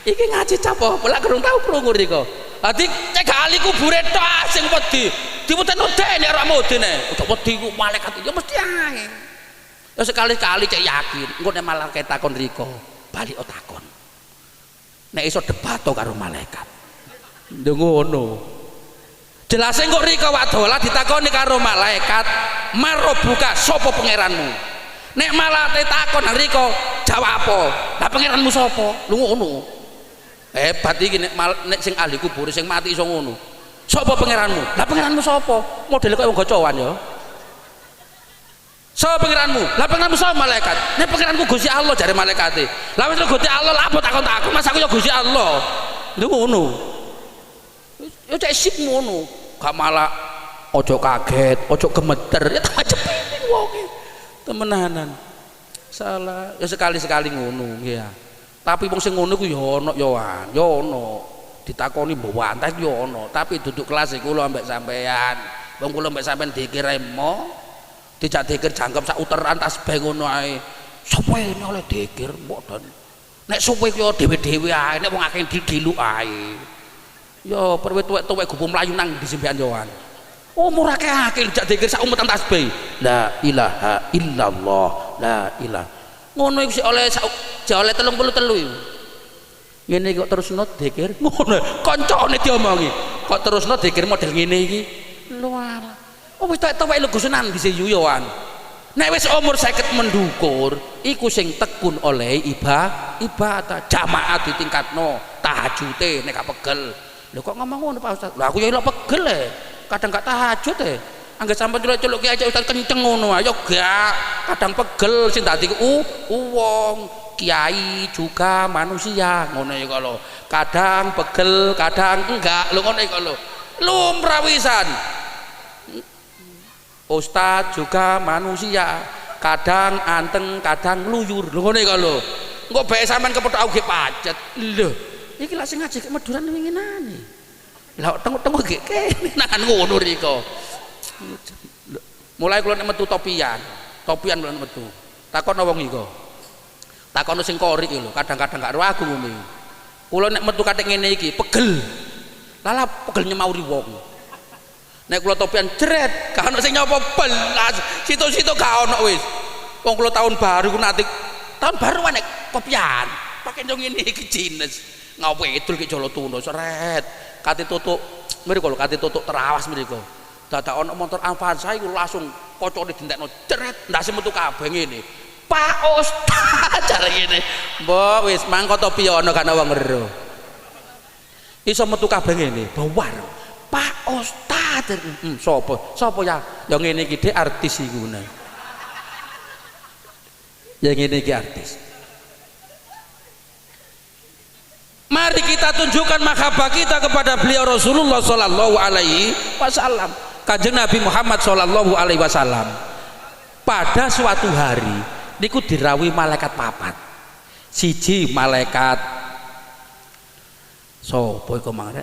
iki ngaji apa lak kurang tau krungu riko dadi cek kali kubure tok sing wedi diweden-wedeni ora modene ojo wedi ku malaikat ya mesti ae ya sekali-kali cek yakin engko nek malaikat takon riko balik takon nek iso debat karo malaikat lho ngono. Jelase kok rika wadola ditakoni karo malaikat, "Marobuka, sapa pangeranmu?" Nek malate takon rika jawab apa? Lah pangeranmu sapa? Lho ngono. Hebat iki nek sing ahli kubur sing mati iso ngono. Sapa pangeranmu? Lah pangeranmu sapa? Modele kaya wong gocowan ya. Sapa pangeranmu? Lah pangeranmu sapa malaikat? Nek pangeranku Gusti Allah jare malaikate. Lah wis Gusti Allah lah apa takon-takon Mas aku ya Gusti Allah. Lho ngono. Ya cek sip ngono. Gak malah ojo kaget, ojo gemeter. Ya tak cepet wonge. Temenanan. Salah. Ya sekali-sekali ngono nggih ya. Tapi wong sing ngono ku ya ana ya ana. Ditakoni mbok wantes ya ana, tapi duduk kelas e kula ambek sampean. Wong kula ambek sampean dikir emo, dijak dikir jangkep sak uteran tasbih ngono ae. Sopo ini oleh dikir mboten. Nek suwe ku ya dhewe-dhewe ae, nek wong akeh diluk ae. Ya perwe tuwek-tuwek gupu mlayu nang di sembean yoan. Umur akeh-akeh dijak dikir sak umetan tasbih. La ilaha illallah, la ilaha. Ngono iku sik oleh oleh 33 iku. Ngene kok terusno dikir ngono kancane diomongi kok terusno dikir model ngene iki lho ala oh wis tak wae lho gusunan bisa yuyoan nek wis umur 50 mendukur iku sing tekun oleh ibadah jamaah ditingkatno tahajute nek gak pegel lho kok ngomong ngono Pak Ustaz lho aku ya lho pegel kadang gak tahajud angger sampean celuk-celuk ki aja Ustaz kenceng ngono ayo gak kadang pegel sing dadi wong kiai juga manusia ngono ya kalau kadang pegel kadang enggak lho ngono ya lho lumrah wisan Ustaz juga manusia kadang anteng kadang luyur lho ngono ya lho engko bae sampean kepethuk aku pacet lho iki lak sing ngaji Maduran winginane lha tengok-tengok ge kene nang ngono riko mulai kula nek metu topian kula metu takon wong iko takono sing korik lho kadang-kadang gak karo aku ngene kula nek metu katik ngene iki pegel lala pegel nyemauri wong nek kula topian jret gak ono sing nyopo belas situ-situ gak ono wis wong kula tahun baru ku nanti tahun baru nek kopian pakai ndong ngene iki jenis ngopo idul ki Jolo Tuno seret kate tutuk mriko lho kate tutuk terawas mriko dadak ono motor Avanza iku langsung kocone dintekno jret ndase metu kabeh ngene Pak Ustaz cara ngene. Mbok wis mangko topi ana kan wong ero. Iso metu kabeh ngene, bawar. Pak Ustaz. Sapa? Sapa ya? Ya ngene iki dhek artis iku nah. Ya ngene iki artis. Mari kita tunjukkan mahabbah kita kepada beliau Rasulullah sallallahu alaihi wasallam. Kanjeng Nabi Muhammad sallallahu alaihi wasallam. Pada suatu hari niku dirawuhi malaikat papat. Siji malaikat sapa iku mang rek?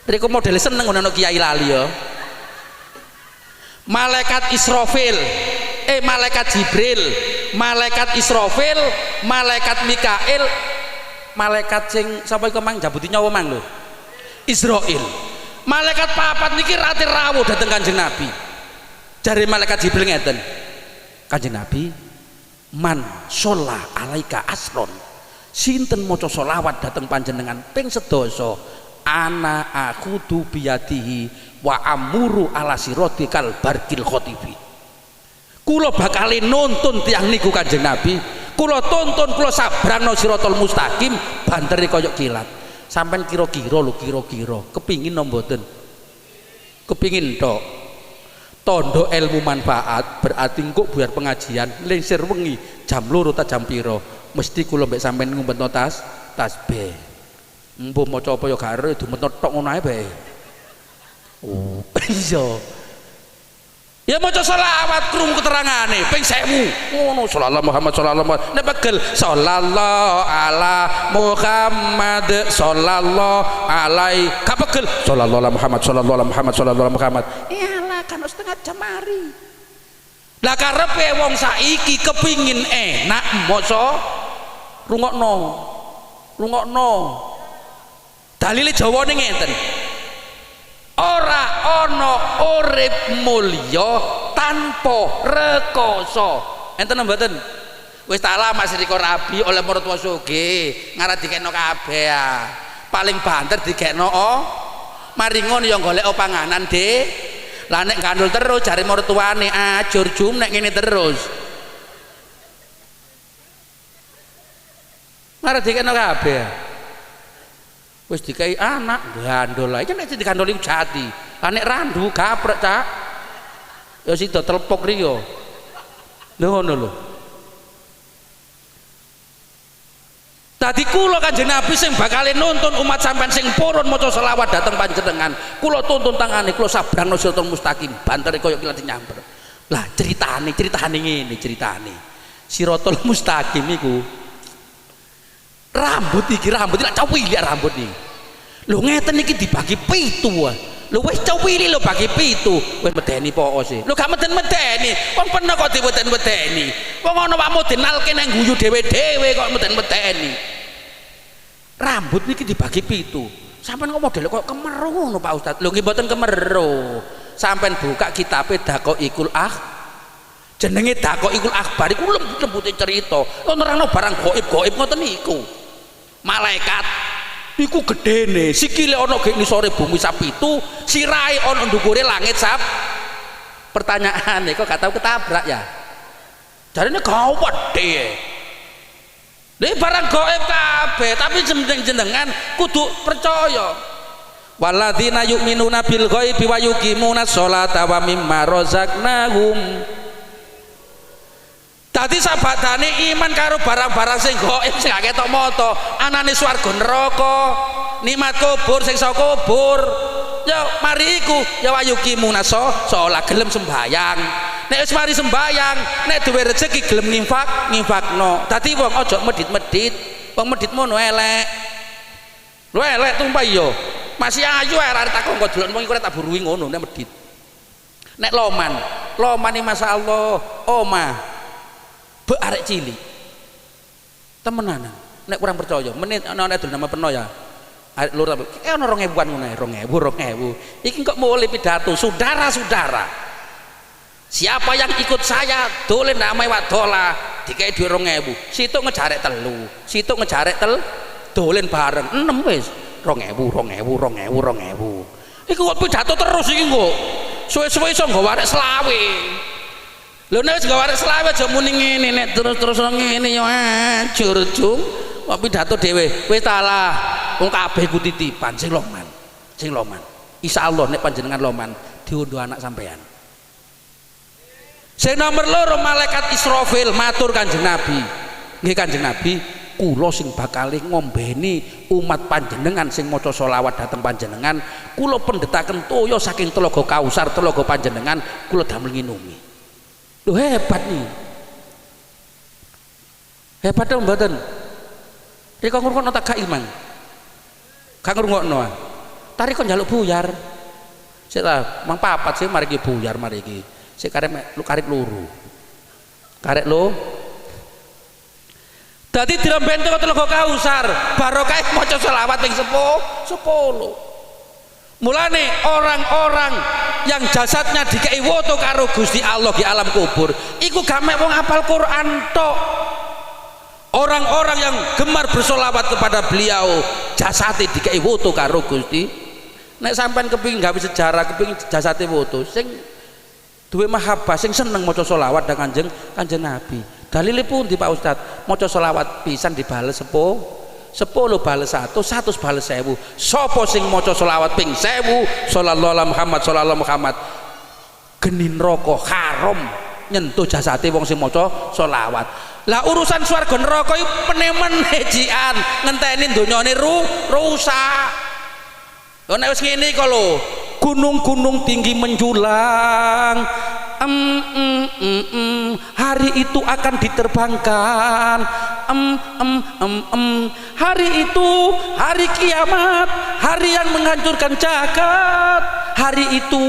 Riko model seneng ngono kiai lali ya. Malaikat Israfil, malaikat Jibril, malaikat Israfil, malaikat Mikail, malaikat sing sapa iku mang jabuti nyawa mang lho. Israil. Malaikat papat niki rate rawuh dhateng Kanjeng Nabi. Jare malaikat Jibril ngeten. Kanjeng Nabi man sholla alaika asron sinten maca sholawat dateng panjenengan ping sedasa ana akhudu biyadihi wa amuru ala siratikal barkil khotibi kula bakal nuntun tiyang niku Kanjeng Nabi kula tuntun kula sabrangno siratal mustaqim banteri kaya kilat sampean kira-kira lho kira-kira kepingin no mboten kepingin tok tondo ilmu manfaat berarti kok biar pengajian lengser wengi jam 2 ta jam piro mesti kula mbek sampean ngumpetno tasbih mbok maca apa ya gak ero dumetno tok ngono ae bae oh iya ya maca selawat krungu keterangane ping 1000 ngono sallallahu Muhammad sallallahu nek pegel sallallahu ala Muhammad sallallahu alaihi gak pegel sallallahu Muhammad sallallahu Muhammad sallallahu Muhammad kan setengah jam mari lah karepe wong saiki kepingin enak maca rungokno dalile jawane ngenten ora ana urip mulya tanpa rekoso enten mboten wis tak lama Mas Riko rabi oleh maratuwa sugih ngarep dikekno kabeh paling banter dikekno mari ngono ya golek panganan lah nek gandul terus jare mertuane ajur jum nek ngene terus marah dikene kabeh wis dikai anak gandul lah iki nek digandoli jati lah nek randu gaprek cak ya sida telepok riyo lho ngono lho. Tadi kula Kanjeng Nabi sing bakal nuntun umat sampean sing purun maca selawat dateng panjenengan kula tuntun tangane kula sabrangno siratal mustaqim bantere kaya kilat nyamper lah ceritane ngene ceritane siratal mustaqim iku rambut lak cawili rambut iki lho ngeten iki dibagi 7 lho wis cawili lho bagi 7 wis medeni pokok sih lho gak meden-medeni wong peno kok diweden-wedeni wong ana wakmu dinalke nang guyu dhewe-dhewe kok meden-medeni rambut niki dibagi 7 sampean kok model kok kemeru ngono Pak Ustaz lho nggih mboten kemeru sampean buka kitab Daqaiqul jenenge Daqaiqul Akhbar iku lembute cerita nerangno barang gaib ngoten niku malaikat iku gedene sikile ana gek nisore bumi sapitu sirahe ana ndukure langit pertanyaane kok gak tau ketabrak ya jarine gak wedhe lha barang gaib kabeh tapi jenengan kudu percaya walladzina yu'minuna bil ghaibi wa yuqimuna sholata wa mimma razaqnahum. Dadi sabadane iman karo barang-barang sing gaib sing gak ketok mata, anane swarga neraka, nikmat kubur siksa kubur. Ya mari iku ya wayukimuna sholat gelem sembayang. Nek wis mari sembayang, nek duwe rezeki gelem nginfakno. Dadi wong aja medit-medit, wong medit mono elek. Lho elek tumpah yo. Masih ayu arek takon kok delok wong iku tak buruwi ngono nek medit. Nek loman iki masyaallah omah be arek cilik temenan nek kurang percaya menit ana dul nama peno ya arek lur ana 2000-an ngono 2000 iki kok mulai pidato saudara-saudara siapa yang ikut saya dolen namae wadola dikai 2000 situ ngejarek telu situ ngejarek dolen bareng 6 wis 2000 iku kok pidato terus iki kok suwe-suwe iso nggo arek selawe. Lho nek wis gawe selawe aja muni ngene nek terus ngene yo ajur jung kok pidato dhewe wis talah wong kabeh ku titipan sing loman insyaallah nek panjenengan loman diundhuh anak sampean sing nomor 2 malaikat Israfil matur Kanjeng Nabi nggih Kanjeng Nabi kula sing bakal ngombeni umat panjenengan sing maca selawat dhateng panjenengan kula pendhetaken toya saking telaga Kausar telaga panjenengan kula damel nginumi. Loh hebat nih hebat dong mboten iki kok ngrungokno tak gak iman gak ngrungokno tari kok njaluk buyar sik ta mang papat sih mari iki buyar mari iki sik karek loro karek lo dadi diremben teko Telaga Kausar barokah maca selawat ping 10 mulane orang-orang yang jasadnya dikai woto karo Gusti Allah di alam kubur iku gak mek wong hafal Quran tok orang-orang yang gemar bersolawat kepada beliau jasate dikai woto karo Gusti nek sampean kepingin gawe sejarah kepingin jasate woto sing duwe mahabbah sing seneng maca selawat dan kanjeng Nabi dalile pundi Pak Ustad maca selawat pisan dibales 10 bales 100 bales 1000 sapa sing maca selawat ping 1000 sallallahu alaihi Muhammad geni neraka haram nyentuh jasate wong sing maca selawat lah urusan swarga neraka iku meneh jian ngenteni donyane rusak nek wis ngene iki lho gunung-gunung tinggi menjulang hari itu akan diterbangkan hari itu hari kiamat hari yang menghancurkan jagat hari itu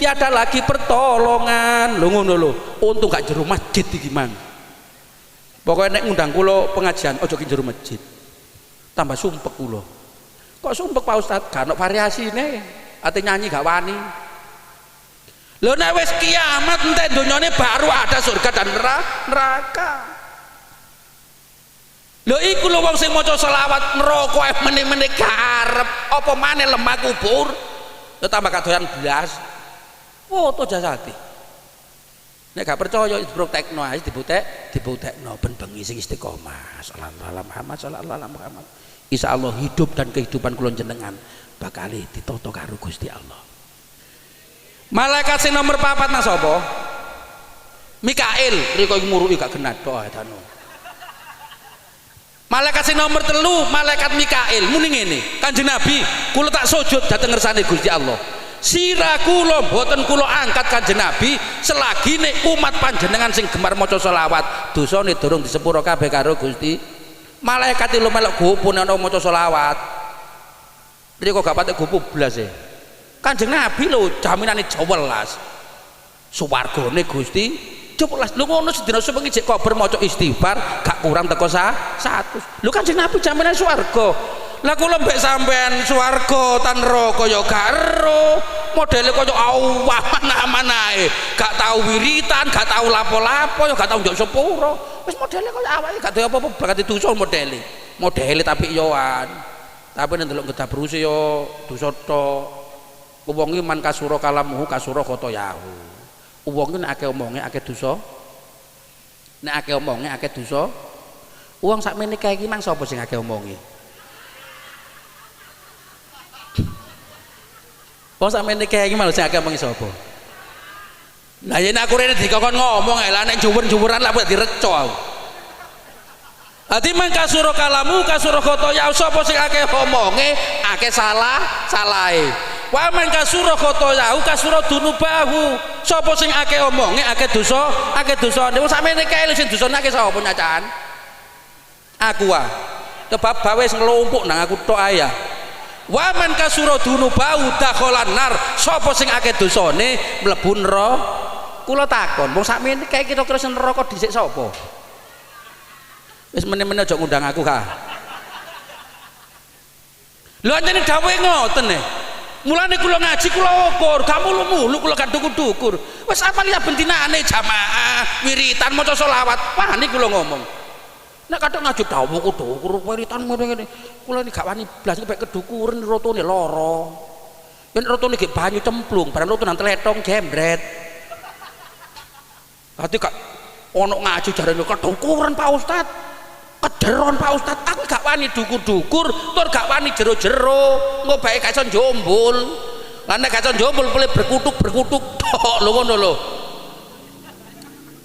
tiada lagi pertolongan lho ngono lho untung gak jero masjid iki mang pokoknya nek ngundang kula pengajian ojo ki jero masjid tambah sumpek kula kok sumpek Pak Ustad gak ono variasine ate nyanyi gak wani lho nek wis kiamat entek donyane baru ada surga dan neraka lho iku lho wong sing maca selawat neraka meneh-meneh garep apa maneh lemah kubur ya tambah kadoyan blas foto jasati. Nek gak percaya dibuktekno ae dibutekno ben bengi sing istiqomah sallallahu alaihi Muhammad. Insyaallah hidup dan kehidupan kula jenengan bakal ditata karo Gusti Allah. Malaikat sing nomor 4 nang sapa? Mikail, riko nguruki gak genat tok dano. Malaikat sing nomor 3 malaikat Mikail muni ngene, Kanjeng Nabi, kula tak sujud dhateng ngersane Gusti Allah. Sira kula mboten kula angkat Kanjeng Nabi selagi nek umat panjenengan sing gemar maca selawat dosane durung disepuro kabeh karo Gusti. Malaikat lho melok gopune ana maca selawat. Riko gak patek gopo blas e. Kanjeng Nabi lho jaminane 11. Suwargane Gusti 11. Lho ngono sedina sewengi jek kober maca istighfar gak kurang teko 100. Lho Kanjeng Nabi jaminane swarga. Lah kula mbek sampean swarga tan neraka ya gak ero. Modele kaya awah mana-manae, gak tau wiritan, gak tau lapo-lapo, ya gak tau njok sepuro. Wis modele kaya awake gak duwe apa-apa berarti dosa modele. Modele tapi yoan. Tapi nek ndelok ngedabruse ya dosa tok. Wong iki man kasura kalamuhu kasura khotoyahu. Wong iki nek akeh omonge akeh dosa. Nek akeh omonge akeh dosa. Wong sakmene kae iki mang sapa sing akeh omonge? Wong sakmene kae iki malah sing akeh omonge sapa? Lah yen aku rene dikokon ngomong ae lah nek juwer-juweran lah direkco aku. Ati man kasura kalamu kasura khotoyahu sapa sing akeh omonge akeh salahe. Wa man kasura khotoyahu kasura dunubahu sapa sing akeh omonge akeh dosane. Wong sakmene kae lho sing dosane akeh sapa nyacan? Aku ah. Kebab bae wis nglumpuk nang aku tok ae ya. Wa man kasura dunubahu dakhalan nar sapa sing akeh dosane mlebu neraka. Kula takon, wong sakmene kae kira-kira sing neraka dhisik sapa? Wis meneh-meneh aja ngundang aku ka. Lho anjene dawuhe ngoten e. Mulane kula ngaji kula ukur, gak mulu-mulu kula gak dukur-dukur. Wis apal ya bentinane jamaah, wiritan maca selawat. Wah niki kula ngomong. Nek kadang ngaji dawuh kudu wiritan ngene. Kula iki gak wani blas iki pek kedukuren rotone lara. Yen rotone ge banyu cemplung, barang rotone nang tletong jembret. Hati gak ono ngaji jarene kedukuren Pak Ustad. Kederon Pak Ustad, aku gak wani dukur-dukur, tur gak wani jero-jero, engko bae gak iso njombul. Lah nek gak iso njombul boleh berkutuk tok lho ngono lho.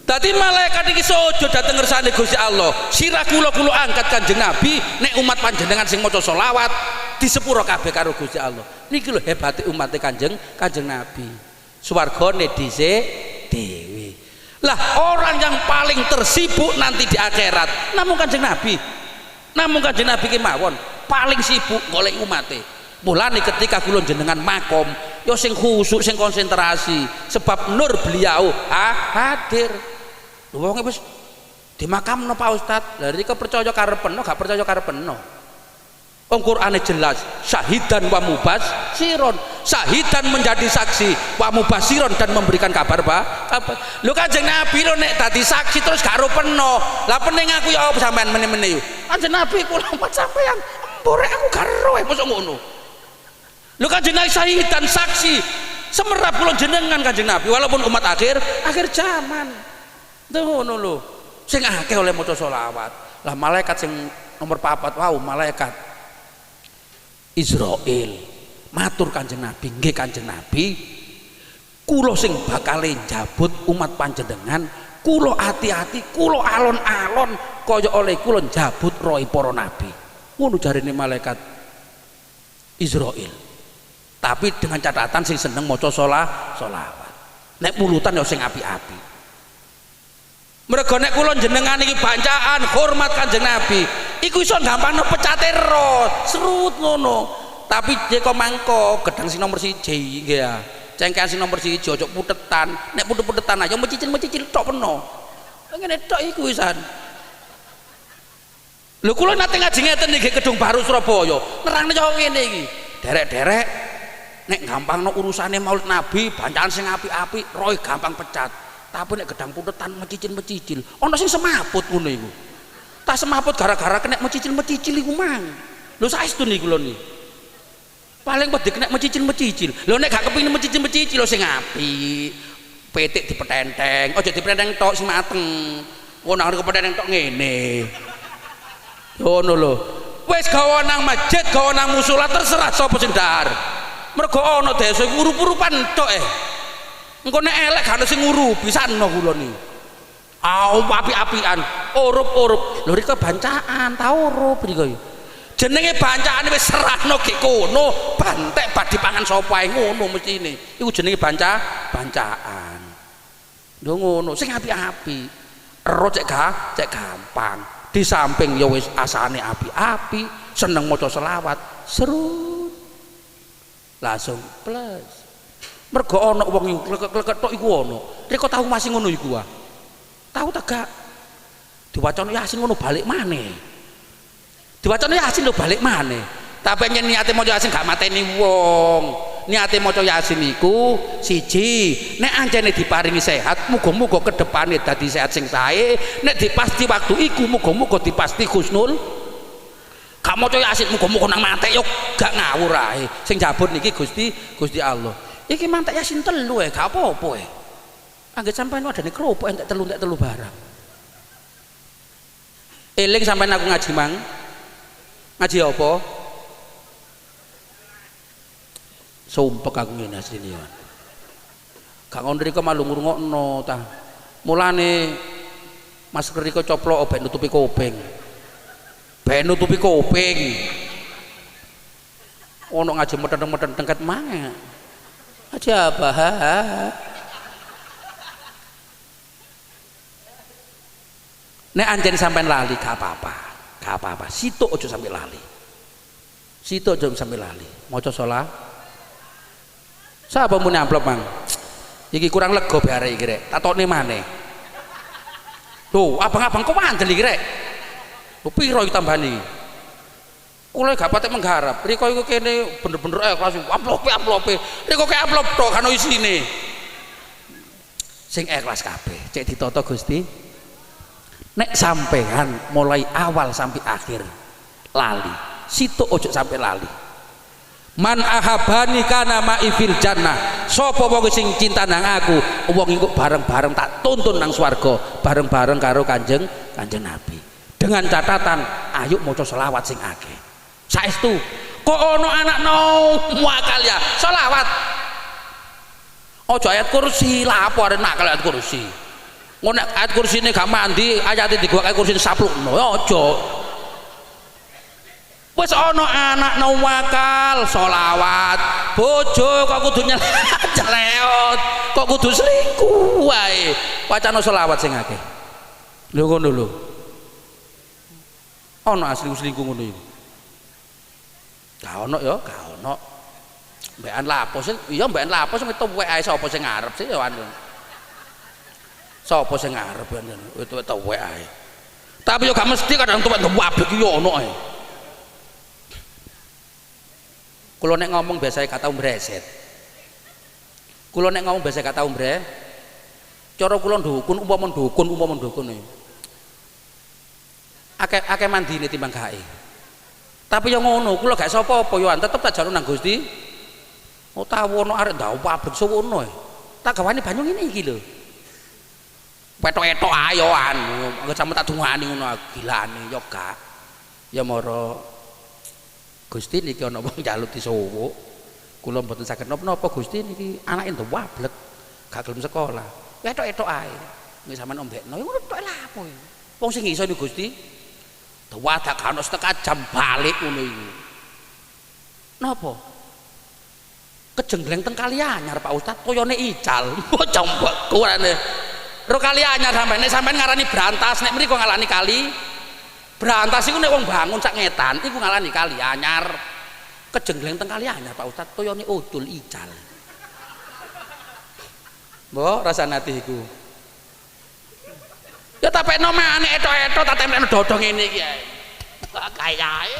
Dadi malaikat iki sujud dhateng ngersane Gusti Allah. Sirah kula angkat Kanjeng Nabi nek umat panjenengan sing maca selawat disepuro kabeh karo Gusti Allah. Niki lho hebate umat Kanjeng Nabi. Swargane dhisik dhewe. Lah orang yang paling tersibuk nanti di akhirat namun Kanjeng Nabi ki mawon paling sibuk golek umate. Mulane ketika kula jenengan makom ya sing khusyuk sing konsentrasi sebab nur beliau hadir. Wong wis dimakamno Pak Ustad. Lah iki percaya karepeno gak percaya karepeno. Wong Qur'ane jelas syahidan wa mubasyiron. Syahidan menjadi saksi wa mubasyiron dan memberikan kabar apa? Lho Kanjeng Nabi lho nek dadi saksi terus gak rupeno. Lah pening aku ya sampean meneh-meneh yo. Kanjeng Nabi kula umat sampean mbore aku gak ero mosok ngono. Lho Kanjeng Nabi syahidan saksi semerap kula jenengan Kanjeng Nabi walaupun umat akhir zaman. Ngono lho. Sing akeh oleh maca selawat. Lah malaikat sing nomor 4 wau malaikat Israil matur Kanjeng Nabi, nggih Kanjeng Nabi, kula sing bakal njabut umat panjenengan, kula hati-hati, kula alon-alon kaya oleh kula njabut roe para nabi. Ngono jarine malaikat Israil. Tapi dengan catatan sing seneng maca selawat. Nek mulutan ya sing apik-apik. Mergo nek kula jenengan iki bancaan hormat Kanjeng Nabi, iku iso gampangno pecate ro, serut ngono. Tapi jeko mangko gedang sing nomor 1 nggih ya. Cengkean sing nomor 1 aja putetan. Nek putet-putetan aja mecicil-mecicil tok peno. Ngene tok iku wisan. Lho kula nate ngaji ngeten iki Gedung Baru Surabaya. Nerangno kaya ngene iki. Derek-derek nek gampangno urusane Maulid Nabi, bancaan sing apik-apik, roe gampang pecat. Tapi nek gedang putetan mecicil-mecicil ana sing semaput ngono iku. Tak semaput gara-gara kena mecicil-mecicil iku mang. Lho saestu niku lho niki. paling wedi nek mecicil lho nek gak kepengin mecicil lho sing apik petik dipetenteng aja dipetenteng tok sing mateng ngono arep kepetenteng tok ngene ngono lho wis gawa nang masjid gawa nang musala terserah sapa sing dahar mergo ana desa ngurup-urupan tok engko nek elek gak ono sing ngurupi sakno kula niki api-apian urup-urup lho rika bancaan ta urup rika jenenge bancaan wis serahno gek kono bantek badi pangan sapa ae ngono mestine iku jenenge bancaan lho ngono sing api-api ero cek gampang di samping ya wis asane api-api seneng maca selawat serut langsung plus mergo ana wong klek-klek tok iku ana rek tau masih ngono iku tahu tak gak diwacana Yasin ngono balik maneh diwacana Yasin lho balik maneh tapi yen niate maca Yasin gak mateni wong niate maca Yasin iku siji nek anjene diparingi sehat muga-muga kedepane dadi sehat sing sae nek dipasti waktu iku muga-muga dipasti husnul gak maca Yasin muga-muga nang mate yo gak ngawur ae sing jabut niki Gusti Allah iki mantek Yasin 3 gak apa-apa anggere sampean adane kerupuk entek telu barang eling sampean aku ngaji mang ngaji apa sumpek aku ngene asline ya gak ngono riko malu ngrungokno ta mulane masker riko coplok ben nutupi kuping ono ngaji meten-meten tengket mang aja apa nek anjen sampean lali gak apa-apa sitok aja sampai lali maca salat sapa muni amplop mang iki kurang lega bare iki rek tatone maneh lho abang-abang kok mandel iki rek lho piro iki tambani kula gak patek menggarap riko iku kene bener-bener ikhlas amplope riko ke amplop tok kan isine sing ikhlas kabeh cek ditata Gusti nek sampean mulai awal sampai akhir lali situ ojo sampai lali man ahabani kana ma'ifil jannah sapa wong sing cinta nang aku wong iku bareng-bareng tak tuntun nang swarga bareng-bareng karo kanjeng Nabi dengan catatan ayo maca selawat sing akeh saestu kok ono anak muakal ya selawat ojo ayat kursi lapo arek nakal ayat kursi ngono ayat kursi ini gak mandi ayatnya digawa kayak kursi saplukno aja wis ana anak nawakal sholawat bojo kok kudu nyeleot kok kudu selingkuh wae wacana sholawat sing akeh lho ngono lho ana asli selingkuh ngono iku gak ono ya gak ono mbekan lapo sing iya mbekan lapo sing tuwek ae sapa sing ngarep sih ya anu sapa sing ngarep itu tuwek ae tapi yo gak mesti kadang tuwek wabek yo ono ae kula nek ngomong biasa gak tau mbreset cara kula ndukun umpama ndukun akeh mandine timbang gawe tapi yo ngono kula gak sapa-apa yo tetep tak jaluk nang Gusti utawa ono arek ndawuh pabrik suwono tak gawane banyu ngene iki lho petok-etok ayo anu engko sampe tak dungani ngono gilane yo gak ya mara Gusti niki ana wong njaluk disuwuk kula mboten saged napa-napa Gusti niki anake ndawuh gak gelem sekolah etok-etok ae nek sampean ombekno ngono tok lha apa wong sing iso niku Gusti dawadak gak ono setengah jam balik ngono iku napa kejengleng teng kali anyar Pak Ustad toyone ical bocah mbok kurane ro kali anyar sampean nek sampean ngarani Brantas nek mriko ngalani kali Brantas iku nek wong bangun sak ngetan iku ngalani kali anyar kejengleng teng kali anyar Pak Ustad toyone udul ical mbok rasane ati iku ya tapekno maneh etok-etok tak templekno dodong ngene iki ae kayae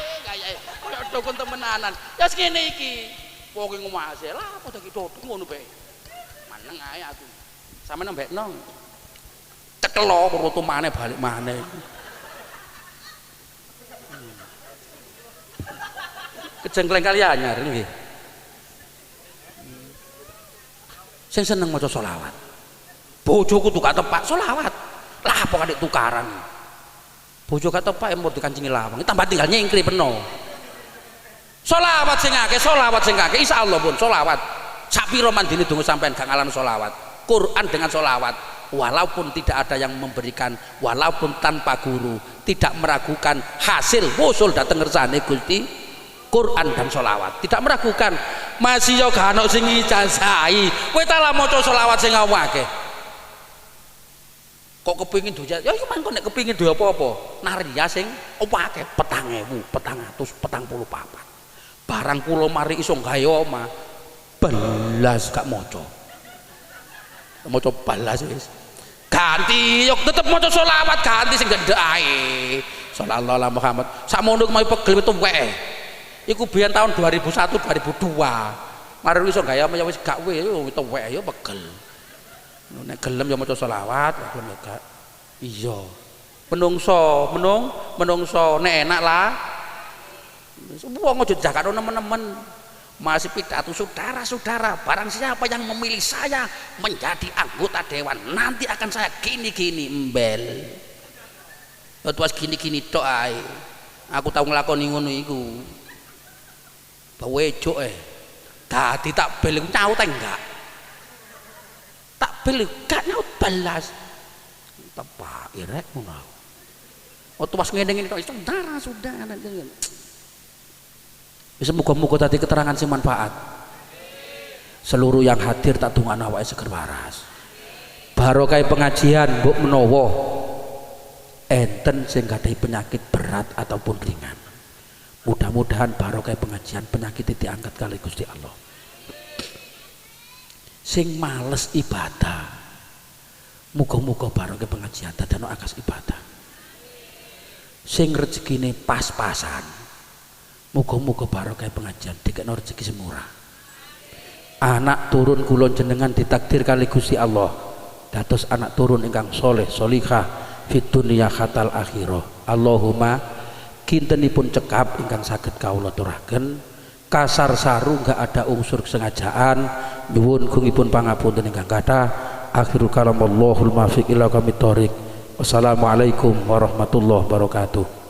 koyo dukun temenanan ya ngene iki wong ngomase lah apa iki dodong ngono bae maneng ae aku sampe nembekno cekelo metu maneh balik maneh kejengkleng kali anyar nggih sing seneng maca selawat. Bojoku tuh gak tepak selawat. Lah apa kadek tukaran. Bojo gak tepak emor dikancingi lawang. Tambah tinggal nyingkri peno. Selawat sing akeh insyaallah pun selawat. Sapiro mandine donga sampean gak ngalami selawat. Quran dengan selawat, walaupun tidak ada yang memberikan, walaupun tanpa guru, tidak meragukan hasil wusul dateng ngersane Gusti Quran dan selawat, tidak meragukan. Masih yo gak ono sing ijazahi kowe ta lah maca selawat sing akeh kok kepingin doja ya iki mangko nek kepingin do apa-apa naria sing akeh 4.444 barang kula mari iso gawe omah belas gak maca balas wis ganti yo tetep maca selawat ganti sing gendek ae sallallahu alaihi Muhammad sakmono kuwi pegel tuwek iku biyen tahun 2001 2002 mari iso gawe omah wis gak tuwek yo pegel nek gelem yo maca selawat nek gak iya menungso nek enak lah wong aja jakakno nemen-nemen masih pidato saudara-saudara barang siapa yang memilih saya menjadi anggota dewan nanti akan saya gini-gini embel terus gini-gini tok ae aku tau nglakoni ngono iku bawejo dadi tak bel nyaut enggak tak bel gak nyaut balas tepak irek ngono terus ngene-ngene tok saudara-saudara bisa muga-muga tadi keterangan sing manfaat seluruh yang hadir tak dongakno awake seger waras barokah pengajian mbok menawa enten sing gadahi penyakit berat ataupun ringan mudah-mudahan barokah pengajian penyakit diangkat kali Gusti Allah sing males ibadah muga-muga barokah pengajian dadano akas ibadah sing rezekine pas-pasan muga-muga barokah pengajian dikekno rezeki semurah anak turun kula jenengan ditakdir kali Gusti Allah dados anak turun ingkang soleh solihah fid dunya khatal akhirah Allahumma kintenipun cekap ingkang saged kawula aturaken kasar saru enggak ada unsur kesengajaan nyuwun gungipun pangapunten ingkang kathah akhirul kalam Allahul muwaffiq ila aqwamit thoriq wassalamualaikum warahmatullahi wabarakatuh.